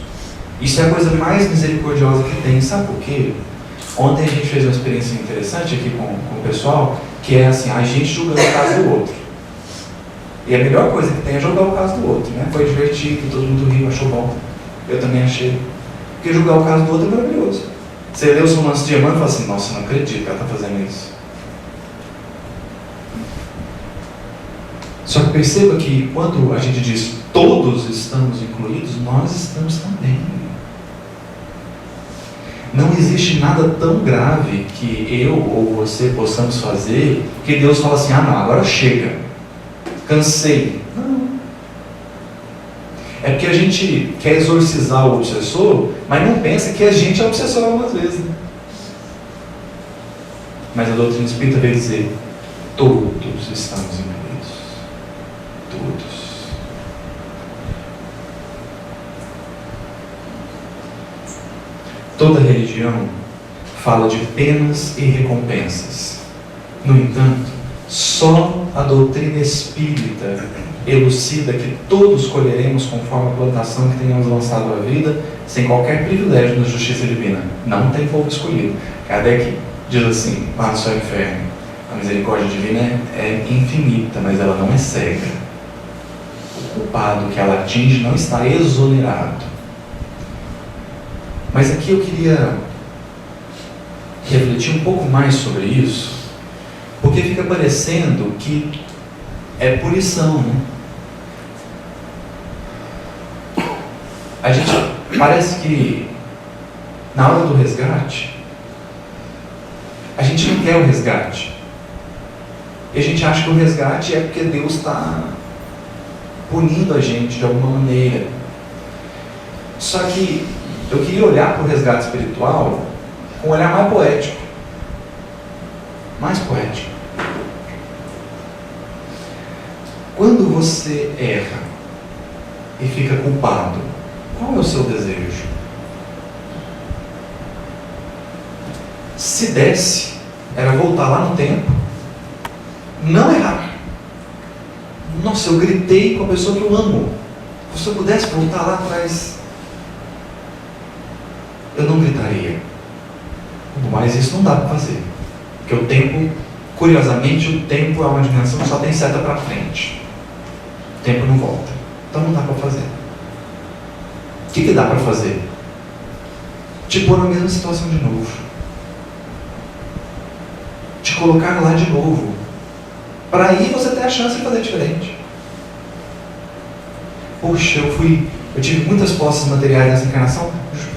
Isso é a coisa mais misericordiosa que tem. Sabe por quê? Ontem a gente fez uma experiência interessante aqui com o pessoal, que é assim, a gente julgando o caso do outro. E a melhor coisa que tem é julgar o caso do outro, né? Foi divertido, todo mundo riu, achou bom. Eu também achei. Porque julgar o caso do outro é maravilhoso. Você lê os romances de Emmanuel e fala assim, nossa, não acredito que ela está fazendo isso. Só que perceba que quando a gente diz todos estamos incluídos, nós estamos também. Não existe nada tão grave que eu ou você possamos fazer que Deus fala assim, ah não, agora chega, cansei. Não. É porque a gente quer exorcizar o obsessor, mas não pensa que a gente é obsessor algumas vezes. Né? Mas a doutrina espírita veio dizer, todos estamos incluídos. Todos. Toda religião fala de penas e recompensas. No entanto, só a doutrina espírita elucida que todos colheremos conforme a plantação que tenhamos lançado à vida, sem qualquer privilégio na justiça divina. Não tem povo escolhido. Kardec diz assim, lá no seu inferno, a misericórdia divina é infinita, mas ela não é cega. O culpado que ela atinge não está exonerado. Mas aqui eu queria refletir um pouco mais sobre isso, porque fica parecendo que é punição, né? A gente parece que na hora do resgate, a gente não quer o resgate. E a gente acha que o resgate é porque Deus está punindo a gente de alguma maneira. Só que eu queria olhar para o resgate espiritual com um olhar mais poético. Mais poético. Quando você erra e fica culpado, qual é o seu desejo? Se desse, era voltar lá no tempo, não errar. Nossa, eu gritei com a pessoa que eu amo. Se eu pudesse voltar lá atrás, eu não gritaria. Mas isso não dá para fazer. Porque o tempo, curiosamente, o tempo é uma dimensão que só tem seta para frente. O tempo não volta. Então não dá para fazer. O que dá para fazer? Te pôr na mesma situação de novo. Te colocar lá de novo. Para aí você ter a chance de fazer diferente. Poxa, eu tive muitas posses materiais nessa encarnação,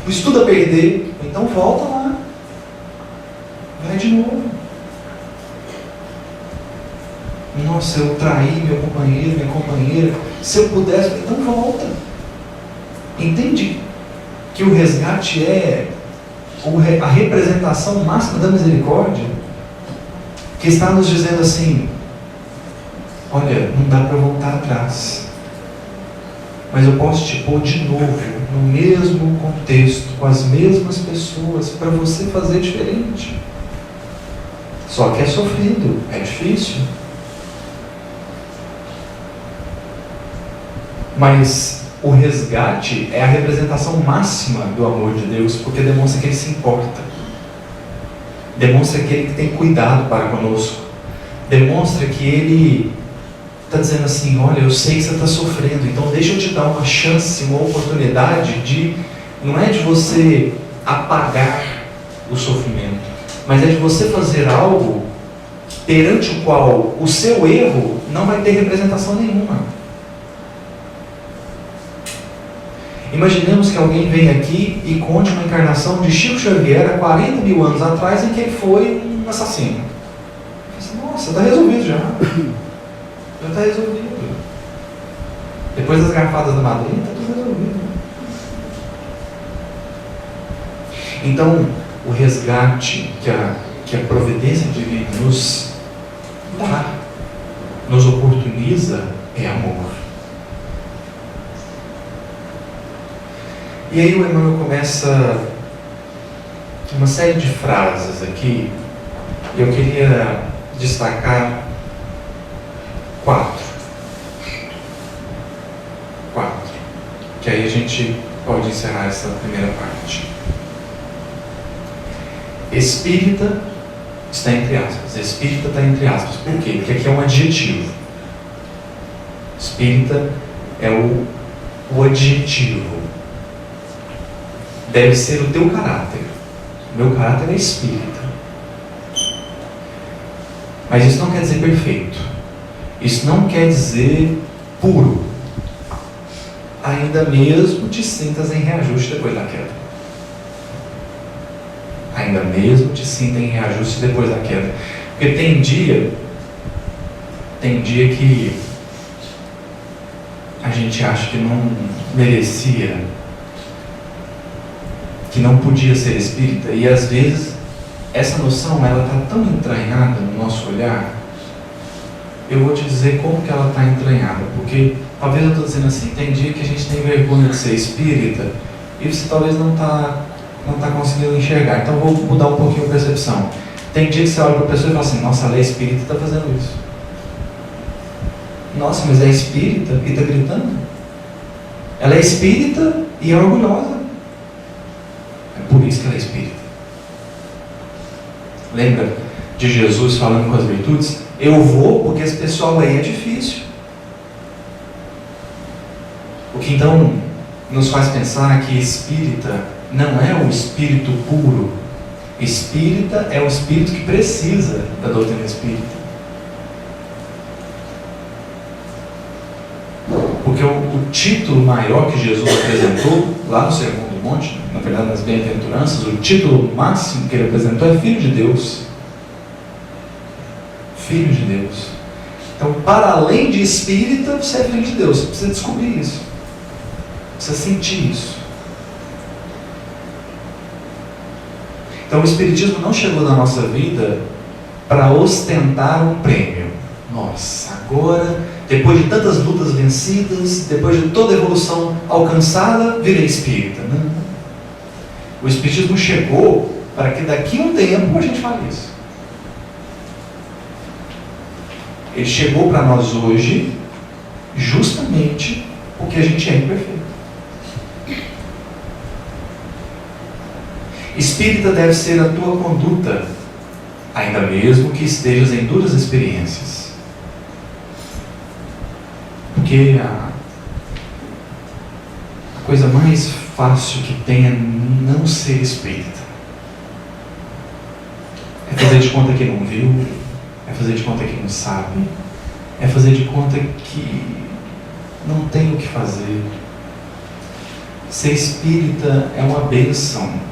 pus tudo a perder, então volta lá. Vai de novo. Nossa, eu traí meu companheiro, minha companheira. Se eu pudesse, então volta. Entende que o resgate é a representação máxima da misericórdia, que está nos dizendo assim, olha, não dá para voltar atrás, mas eu posso te pôr de novo no mesmo contexto, com as mesmas pessoas, para você fazer diferente. Só que é sofrido, é difícil. Mas o resgate é a representação máxima do amor de Deus, porque demonstra que Ele se importa, demonstra que Ele tem cuidado para conosco, demonstra que Ele está dizendo assim: olha, eu sei que você está sofrendo, então deixa eu te dar uma chance, uma oportunidade de, não é de você apagar o sofrimento, mas é de você fazer algo perante o qual o seu erro não vai ter representação nenhuma. Imaginemos que alguém venha aqui e conte uma encarnação de Chico Xavier há 40 mil anos atrás, em que ele foi um assassino. Nossa, está resolvido já. Já está resolvido. Depois das garfadas da madrinha, está tudo resolvido. Então, o resgate que a providência divina nos dá, nos oportuniza, é amor. E aí o Emmanuel começa uma série de frases aqui, e eu queria destacar quatro, que aí a gente pode encerrar essa primeira parte. Espírita está entre aspas. Espírita está entre aspas. Por quê? Porque aqui é um adjetivo. Espírita é o adjetivo. Deve ser o teu caráter. O meu caráter é espírita. Mas isso não quer dizer perfeito. Isso não quer dizer puro. Ainda mesmo te sintas em reajuste depois da queda. Ainda mesmo te sinta em reajuste depois da queda. Porque tem dia que a gente acha que não merecia, que não podia ser espírita, e às vezes essa noção ela está tão entranhada no nosso olhar. Eu vou te dizer como que ela está entranhada, porque talvez eu estou dizendo assim, tem dia que a gente tem vergonha de ser espírita e você talvez não está conseguindo enxergar. Então eu vou mudar um pouquinho a percepção. Tem dia que você olha para a pessoa e fala assim: nossa, ela é espírita e está fazendo isso. Nossa, mas é espírita e está gritando? Ela é espírita e é orgulhosa. É por isso que ela é espírita. Lembra de Jesus falando com as virtudes? Eu vou porque esse pessoal aí é difícil. O que então nos faz pensar que espírita não é o espírito puro. Espírita é o espírito que precisa da doutrina espírita. Porque o título maior que Jesus apresentou lá no Sermão do Monte, na verdade nas Bem-aventuranças, o título máximo que ele apresentou é Filho de Deus. Filho de Deus. Então, para além de espírita, você é filho de Deus. Você precisa descobrir isso. Precisa sentir isso. Então, o Espiritismo não chegou na nossa vida para ostentar um prêmio. Nossa, agora, depois de tantas lutas vencidas, depois de toda a evolução alcançada, virei espírita. Não. O Espiritismo chegou para que daqui a um tempo a gente fale isso. Ele chegou para nós hoje justamente porque a gente é imperfeito. Espírita deve ser a tua conduta, ainda mesmo que estejas em duras experiências. Porque a coisa mais fácil que tem é não ser espírita. É fazer de conta que não viu, é fazer de conta que não sabe, é fazer de conta que não tem o que fazer. Ser espírita é uma bênção.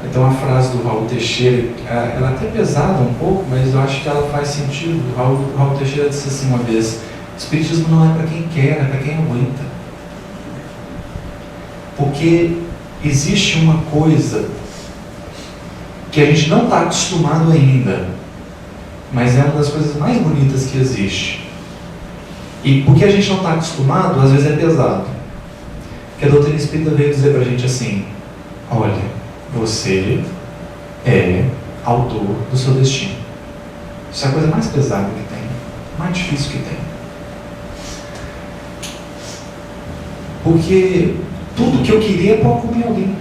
Então a frase do Raul Teixeira, ela é até pesada um pouco, mas eu acho que ela faz sentido. O Raul Teixeira disse assim uma vez: Espiritismo não é para quem quer, é para quem aguenta. Porque existe uma coisa que a gente não está acostumado ainda, mas é uma das coisas mais bonitas que existe. E porque a gente não está acostumado, às vezes é pesado. Porque a doutrina espírita veio dizer para a gente assim: olha, você é autor do seu destino. Isso é a coisa mais pesada que tem, mais difícil que tem. Porque tudo que eu queria é pôr a culpa em alguém.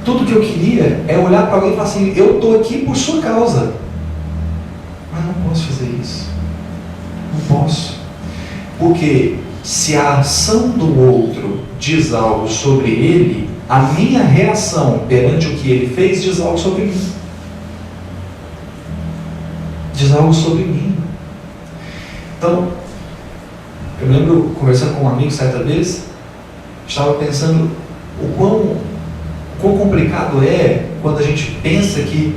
Tudo que eu queria é olhar para alguém e falar assim, eu estou aqui por sua causa. Mas não posso fazer isso. Não posso. Porque se a ação do outro diz algo sobre ele, a minha reação perante o que ele fez diz algo sobre mim. Diz algo sobre mim. Então, eu me lembro conversando com um amigo certa vez, estava pensando o quão complicado é quando a gente pensa que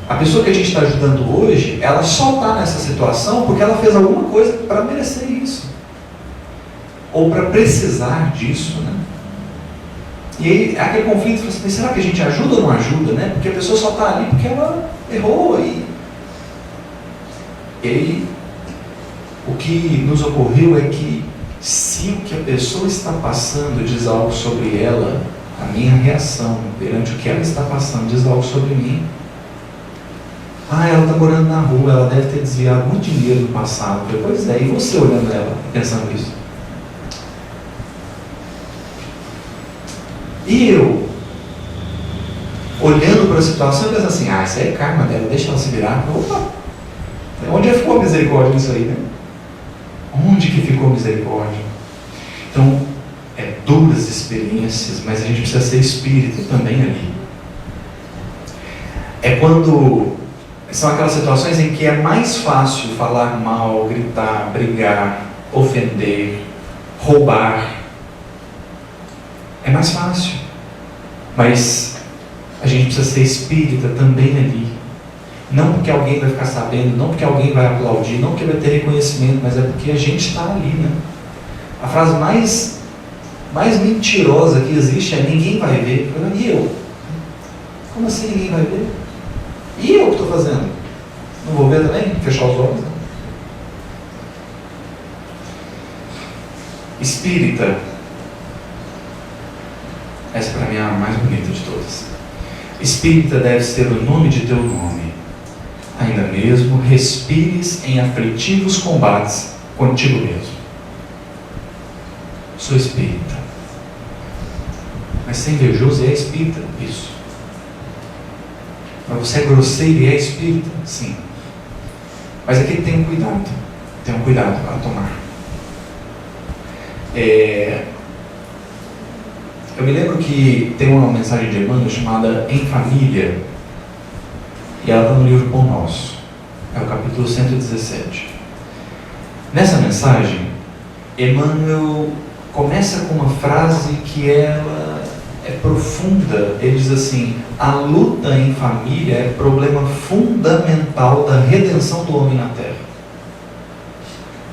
a pessoa que a gente está ajudando hoje, ela só está nessa situação porque ela fez alguma coisa para merecer isso. Ou para precisar disso, né? E aí é aquele conflito, assim, será que a gente ajuda ou não ajuda, né? Porque a pessoa só está ali porque ela errou. E aí, o que nos ocorreu é que se o que a pessoa está passando diz algo sobre ela, a minha reação perante o que ela está passando diz algo sobre mim. Ela está morando na rua, ela deve ter desviado muito dinheiro no passado. Eu falei, pois é, e você olhando ela, pensando isso? E eu, olhando para a situação, eu penso assim, isso aí é karma dela, deixa ela se virar. Opa, onde ficou a misericórdia nisso aí, né? Onde que ficou a misericórdia? Então, duras experiências, mas a gente precisa ser espírita também ali. É quando são aquelas situações em que é mais fácil falar mal, gritar, brigar, ofender, roubar. É mais fácil. Mas a gente precisa ser espírita também ali. Não porque alguém vai ficar sabendo, não porque alguém vai aplaudir, não porque vai ter reconhecimento, mas é porque a gente está ali, né? A frase mais mentirosa que existe é ninguém vai ver. E eu? Como assim ninguém vai ver? E eu o que estou fazendo? Não vou ver também? Fechar os olhos? Espírita. Essa para mim é a mais bonita de todas. Espírita deve ser o nome de teu nome. Ainda mesmo respires em aflitivos combates contigo mesmo. Sou espírita. Mas ser invejoso é espírita? Isso. Mas você é grosseiro e é espírita? Sim. Mas aqui tem um cuidado. Tem um cuidado para tomar. Eu me lembro que tem uma mensagem de Emmanuel chamada Em Família. E ela está no livro Pão Nosso. É o capítulo 117. Nessa mensagem, Emmanuel começa com uma frase que ela é profunda. Ele diz assim: a luta em família é problema fundamental da redenção do homem na Terra.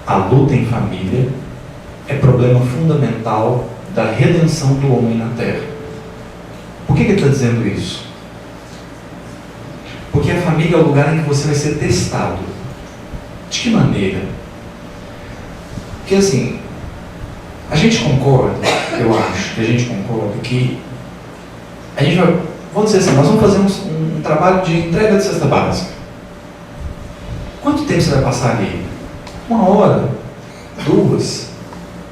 A luta em família é problema fundamental da redenção do homem na Terra. Por que ele está dizendo isso? Porque a família é o lugar em que você vai ser testado. De que maneira? Porque assim, a gente concorda, eu acho que a gente concorda que a gente vai, vamos dizer assim, nós vamos fazer um trabalho de entrega de cesta básica. Quanto tempo você vai passar ali? 1 hora? 2?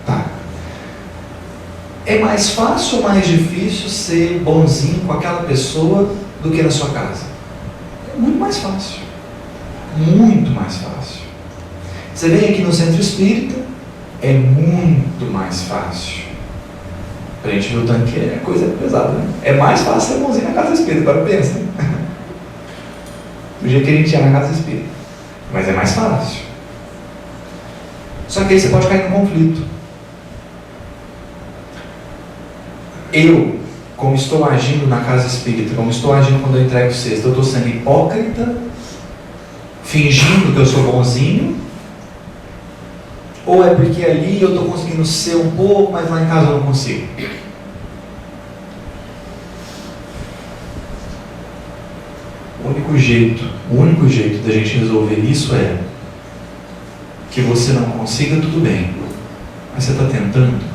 Tá. É mais fácil ou mais difícil ser bonzinho com aquela pessoa do que na sua casa? É muito mais fácil. Muito mais fácil. Você vem aqui no centro espírita, é muito mais fácil. Para a gente ver o tanto que é coisa pesada, né? É mais fácil ser bonzinho na casa espírita, agora pensa. Do jeito que a gente ia na casa espírita. Mas é mais fácil. Só que aí você pode cair num conflito. Eu, como estou agindo na casa espírita, como estou agindo quando eu entrego cesto, eu estou sendo hipócrita, fingindo que eu sou bonzinho, ou é porque ali eu estou conseguindo ser um pouco, mas lá em casa eu não consigo? O único jeito da gente resolver isso é que você não consiga, tudo bem, mas você está tentando.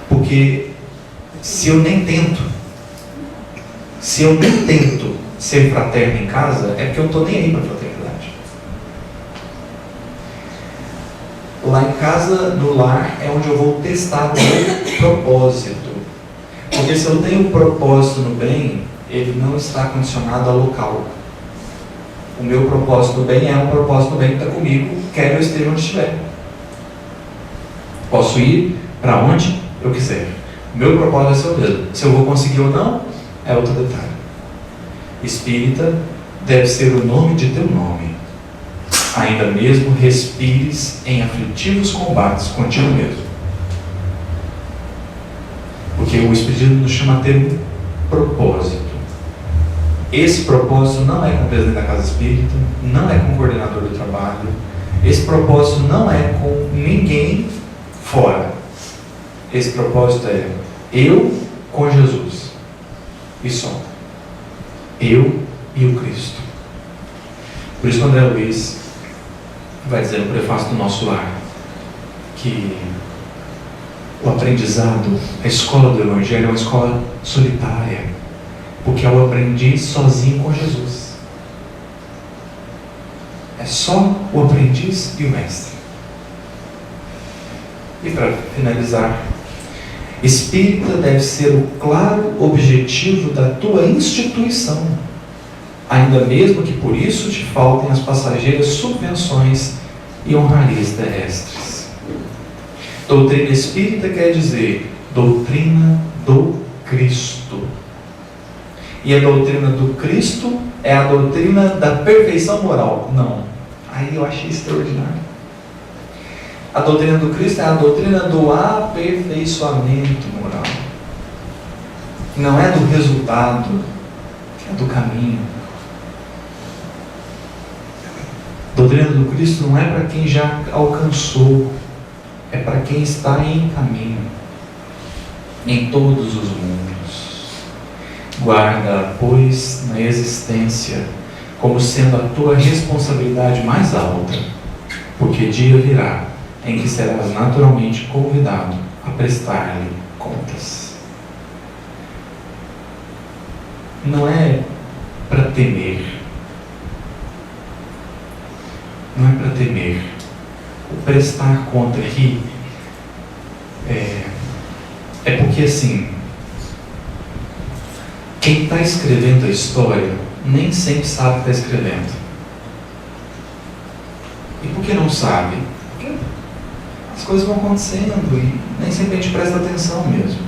Porque se eu nem tento ser fraterno em casa, é porque eu não estou nem aí para a fraternidade. Lá em casa, no lar, é onde eu vou testar o meu propósito. Porque se eu tenho um propósito no bem, ele não está condicionado a local. O meu propósito do bem é um propósito do bem que está comigo, quer eu esteja onde estiver. Posso ir para onde eu quiser. O meu propósito vai ser o mesmo. Se eu vou conseguir ou não, é outro detalhe. Espírita deve ser o nome de teu nome. Ainda mesmo respires em aflitivos combates contigo mesmo. Porque o Espiritismo nos chama a ter um propósito. Esse propósito não é com o presidente da casa espírita, não é com o coordenador do trabalho. Esse propósito não é com ninguém fora. Esse propósito é eu com Jesus. E só. Eu e o Cristo. Por isso, André Luiz vai dizer no prefácio do Nosso Lar que o aprendizado, a escola do Evangelho é uma escola solitária, porque é o aprendiz sozinho com Jesus. É só o aprendiz e o mestre. E para finalizar, espírita deve ser o claro objetivo da tua instituição, ainda mesmo que por isso te faltem as passageiras subvenções e honrarias terrestres. Doutrina espírita quer dizer doutrina do Cristo. E a doutrina do Cristo é a doutrina da perfeição moral? Não. Aí eu achei extraordinário. A doutrina do Cristo é a doutrina do aperfeiçoamento moral. Não é do resultado, é do caminho. A doutrina do Cristo não é para quem já alcançou, é para quem está em caminho, em todos os mundos. Guarda, pois, na existência, como sendo a tua responsabilidade mais alta, porque dia virá em que serás naturalmente convidado a prestar-lhe contas. Não é para temer. Não é para temer. O prestar conta aqui é porque assim, quem está escrevendo a história nem sempre sabe o que está escrevendo. E por que não sabe? Porque as coisas vão acontecendo e nem sempre a gente presta atenção mesmo.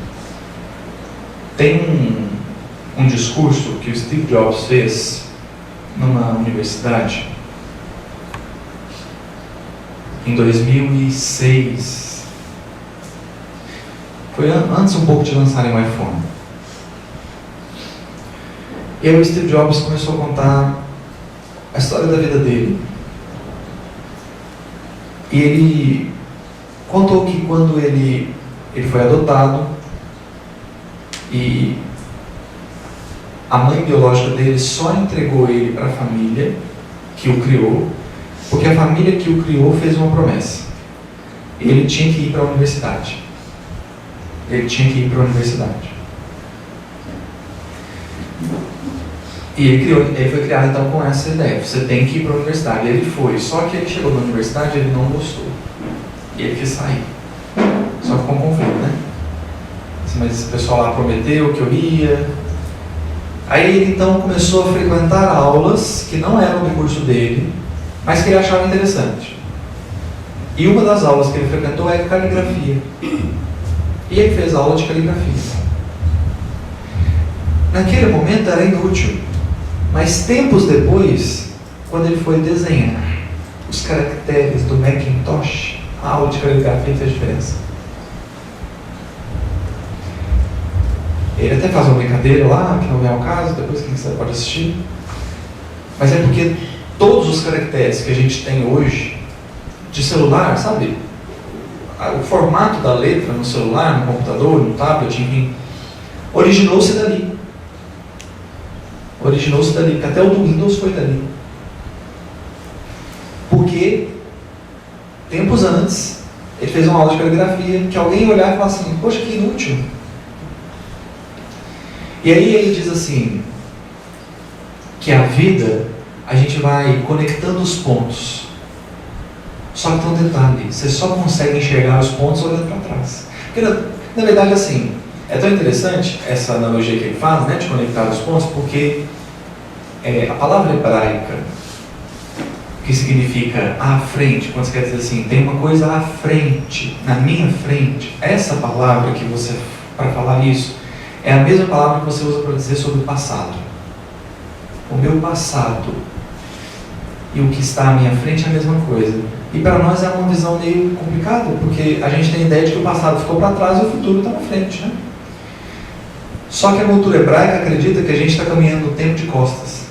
Tem um discurso que o Steve Jobs fez numa universidade em 2006. Foi antes um pouco de lançarem o iPhone. E aí o Steve Jobs começou a contar a história da vida dele. E ele contou que quando ele foi adotado e a mãe biológica dele só entregou ele para a família que o criou, porque a família que o criou fez uma promessa. Ele tinha que ir para a universidade. Ele tinha que ir para a universidade. E ele foi criado então com essa ideia: você tem que ir para a universidade. E ele foi, só que ele chegou na universidade e ele não gostou. E ele quis sair. Só que com conflito, né? Mas esse pessoal lá prometeu que eu ia. Aí ele então começou a frequentar aulas que não eram do curso dele, mas que ele achava interessante. E uma das aulas que ele frequentou é caligrafia. E ele fez aula de caligrafia. Naquele momento era inútil, mas tempos depois, quando ele foi desenhar os caracteres do Macintosh, a aula de caligrafia fez diferença. Ele até faz uma brincadeira lá, que não vem ao caso, depois quem quiser pode assistir. Mas é porque todos os caracteres que a gente tem hoje, de celular, sabe? O formato da letra no celular, no computador, no tablet, enfim, originou-se dali. Originou-se dali, porque até o do Windows foi dali. Porque, tempos antes, ele fez uma aula de caligrafia, que alguém olhar e falar assim: poxa, que inútil. E aí ele diz assim, que a vida, a gente vai conectando os pontos. Só que tem um detalhe, você só consegue enxergar os pontos olhando para trás. Porque, na verdade, assim, é tão interessante essa analogia que ele faz, né, de conectar os pontos, porque a palavra hebraica, que significa à frente, quando você quer dizer assim, tem uma coisa à frente, na minha frente, essa palavra que você, para falar isso, é a mesma palavra que você usa para dizer sobre o passado. O meu passado e o que está à minha frente é a mesma coisa. E para nós é uma visão meio complicada, porque a gente tem a ideia de que o passado ficou para trás e o futuro está na frente, né? Só que a cultura hebraica acredita que a gente está caminhando no tempo de costas,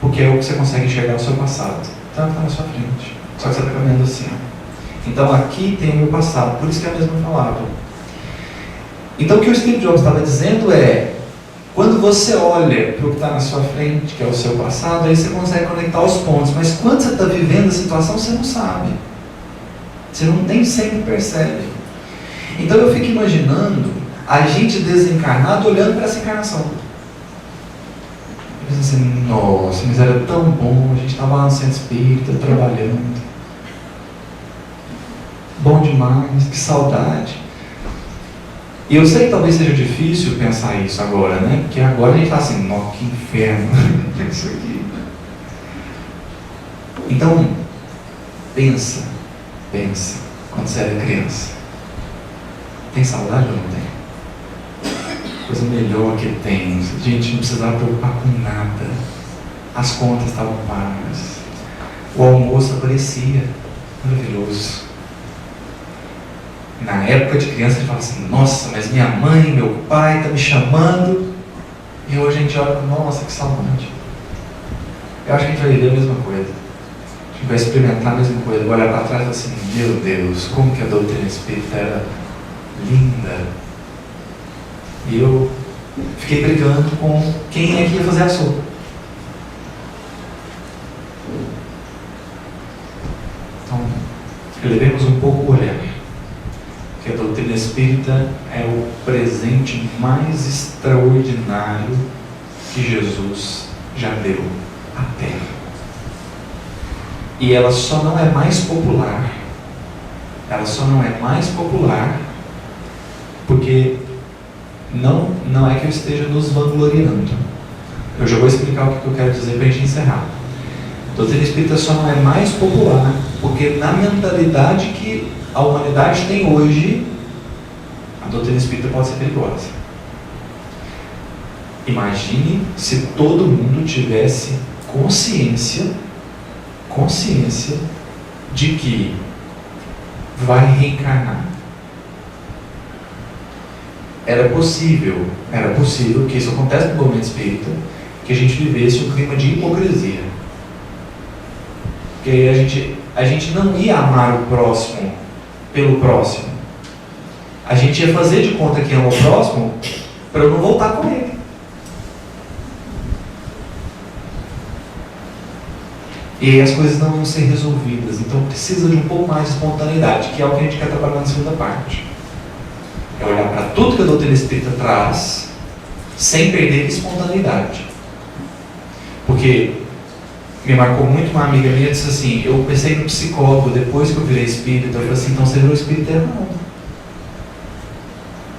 porque é o que você consegue enxergar o seu passado. Então está na sua frente, só que você está caminhando assim. Então aqui tem o meu passado, por isso que é a mesma palavra. Então o que o Steve Jobs estava dizendo é, quando você olha para o que está na sua frente, que é o seu passado, aí você consegue conectar os pontos. Mas quando você está vivendo a situação, você não sabe. Você não nem sempre percebe. Então eu fico imaginando a gente desencarnado olhando para essa encarnação. Eu penso assim, nossa, mas era tão bom, a gente estava lá no centro espírita, trabalhando. Bom demais, que saudade. E eu sei que talvez seja difícil pensar isso agora, né? Porque agora a gente está assim, nó, que inferno, isso aqui. Então, pensa, quando você era criança. Tem saudade ou não tem? Coisa melhor que tem. A gente não precisava preocupar com nada. As contas estavam pagas. O almoço aparecia. Maravilhoso. Na época de criança a gente fala assim, nossa, mas minha mãe, meu pai estão me chamando. E hoje a gente olha, nossa, que saudade. Eu acho que a gente vai viver a mesma coisa. A gente vai experimentar a mesma coisa. Vai olhar para trás e falar assim, meu Deus, como que a doutrina espírita era linda. E eu fiquei brigando com quem é que ia fazer a sopa. Então, elevemos um pouco o olhar. Que a doutrina espírita é o presente mais extraordinário que Jesus já deu à Terra. E ela só não é mais popular. Ela só não é mais popular porque não é que eu esteja nos vangloriando. Eu já vou explicar o que eu quero dizer para a gente encerrar. A doutrina espírita só não é mais popular porque na mentalidade que a humanidade tem hoje, a doutrina espírita pode ser perigosa. Imagine se todo mundo tivesse consciência de que vai reencarnar. Era possível que isso acontece no movimento espírita, que a gente vivesse um clima de hipocrisia. Porque a gente não ia amar o próximo pelo próximo. A gente ia fazer de conta que ama o próximo para eu não voltar com ele. E aí as coisas não vão ser resolvidas. Então precisa de um pouco mais de espontaneidade, que é o que a gente quer trabalhar na segunda parte. É olhar para tudo que a doutrina espírita traz, sem perder a espontaneidade. Porque me marcou muito uma amiga minha, disse assim, eu pensei no psicólogo depois que eu virei espírita, eu falei assim, então você virou espírita errado.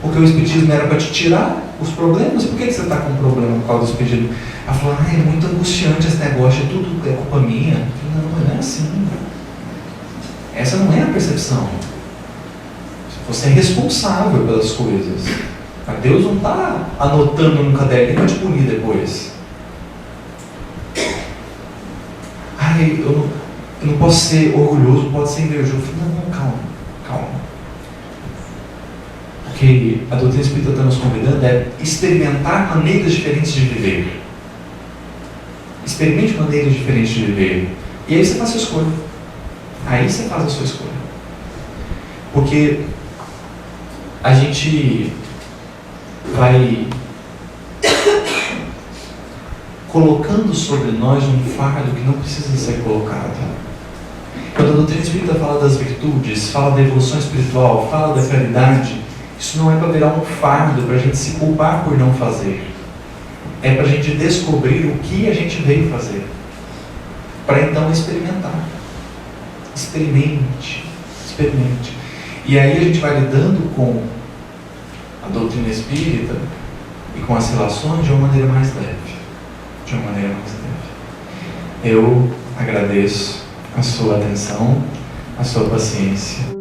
Porque o espiritismo era para te tirar os problemas, por que você está com um problema por causa do espiritismo? Ela falou, é muito angustiante esse negócio, tudo é culpa minha. Eu falei, não é assim. Essa não é a percepção. Você é responsável pelas coisas. Mas Deus não está anotando num caderno para te punir depois. Eu não posso ser orgulhoso, não posso ser invejoso. Eu falei, não, calma. O que a doutrina espírita está nos convidando é experimentar maneiras diferentes de viver. Experimente maneiras diferentes de viver. E aí você faz a sua escolha. Porque a gente vai colocando sobre nós um fardo que não precisa ser colocado. Quando a doutrina espírita fala das virtudes, fala da evolução espiritual, fala da caridade, isso não é para virar um fardo, para a gente se culpar por não fazer. É para a gente descobrir o que a gente veio fazer, para então experimentar. Experimente. E aí a gente vai lidando com a doutrina espírita e com as relações de uma maneira mais leve. Eu agradeço a sua atenção, a sua paciência.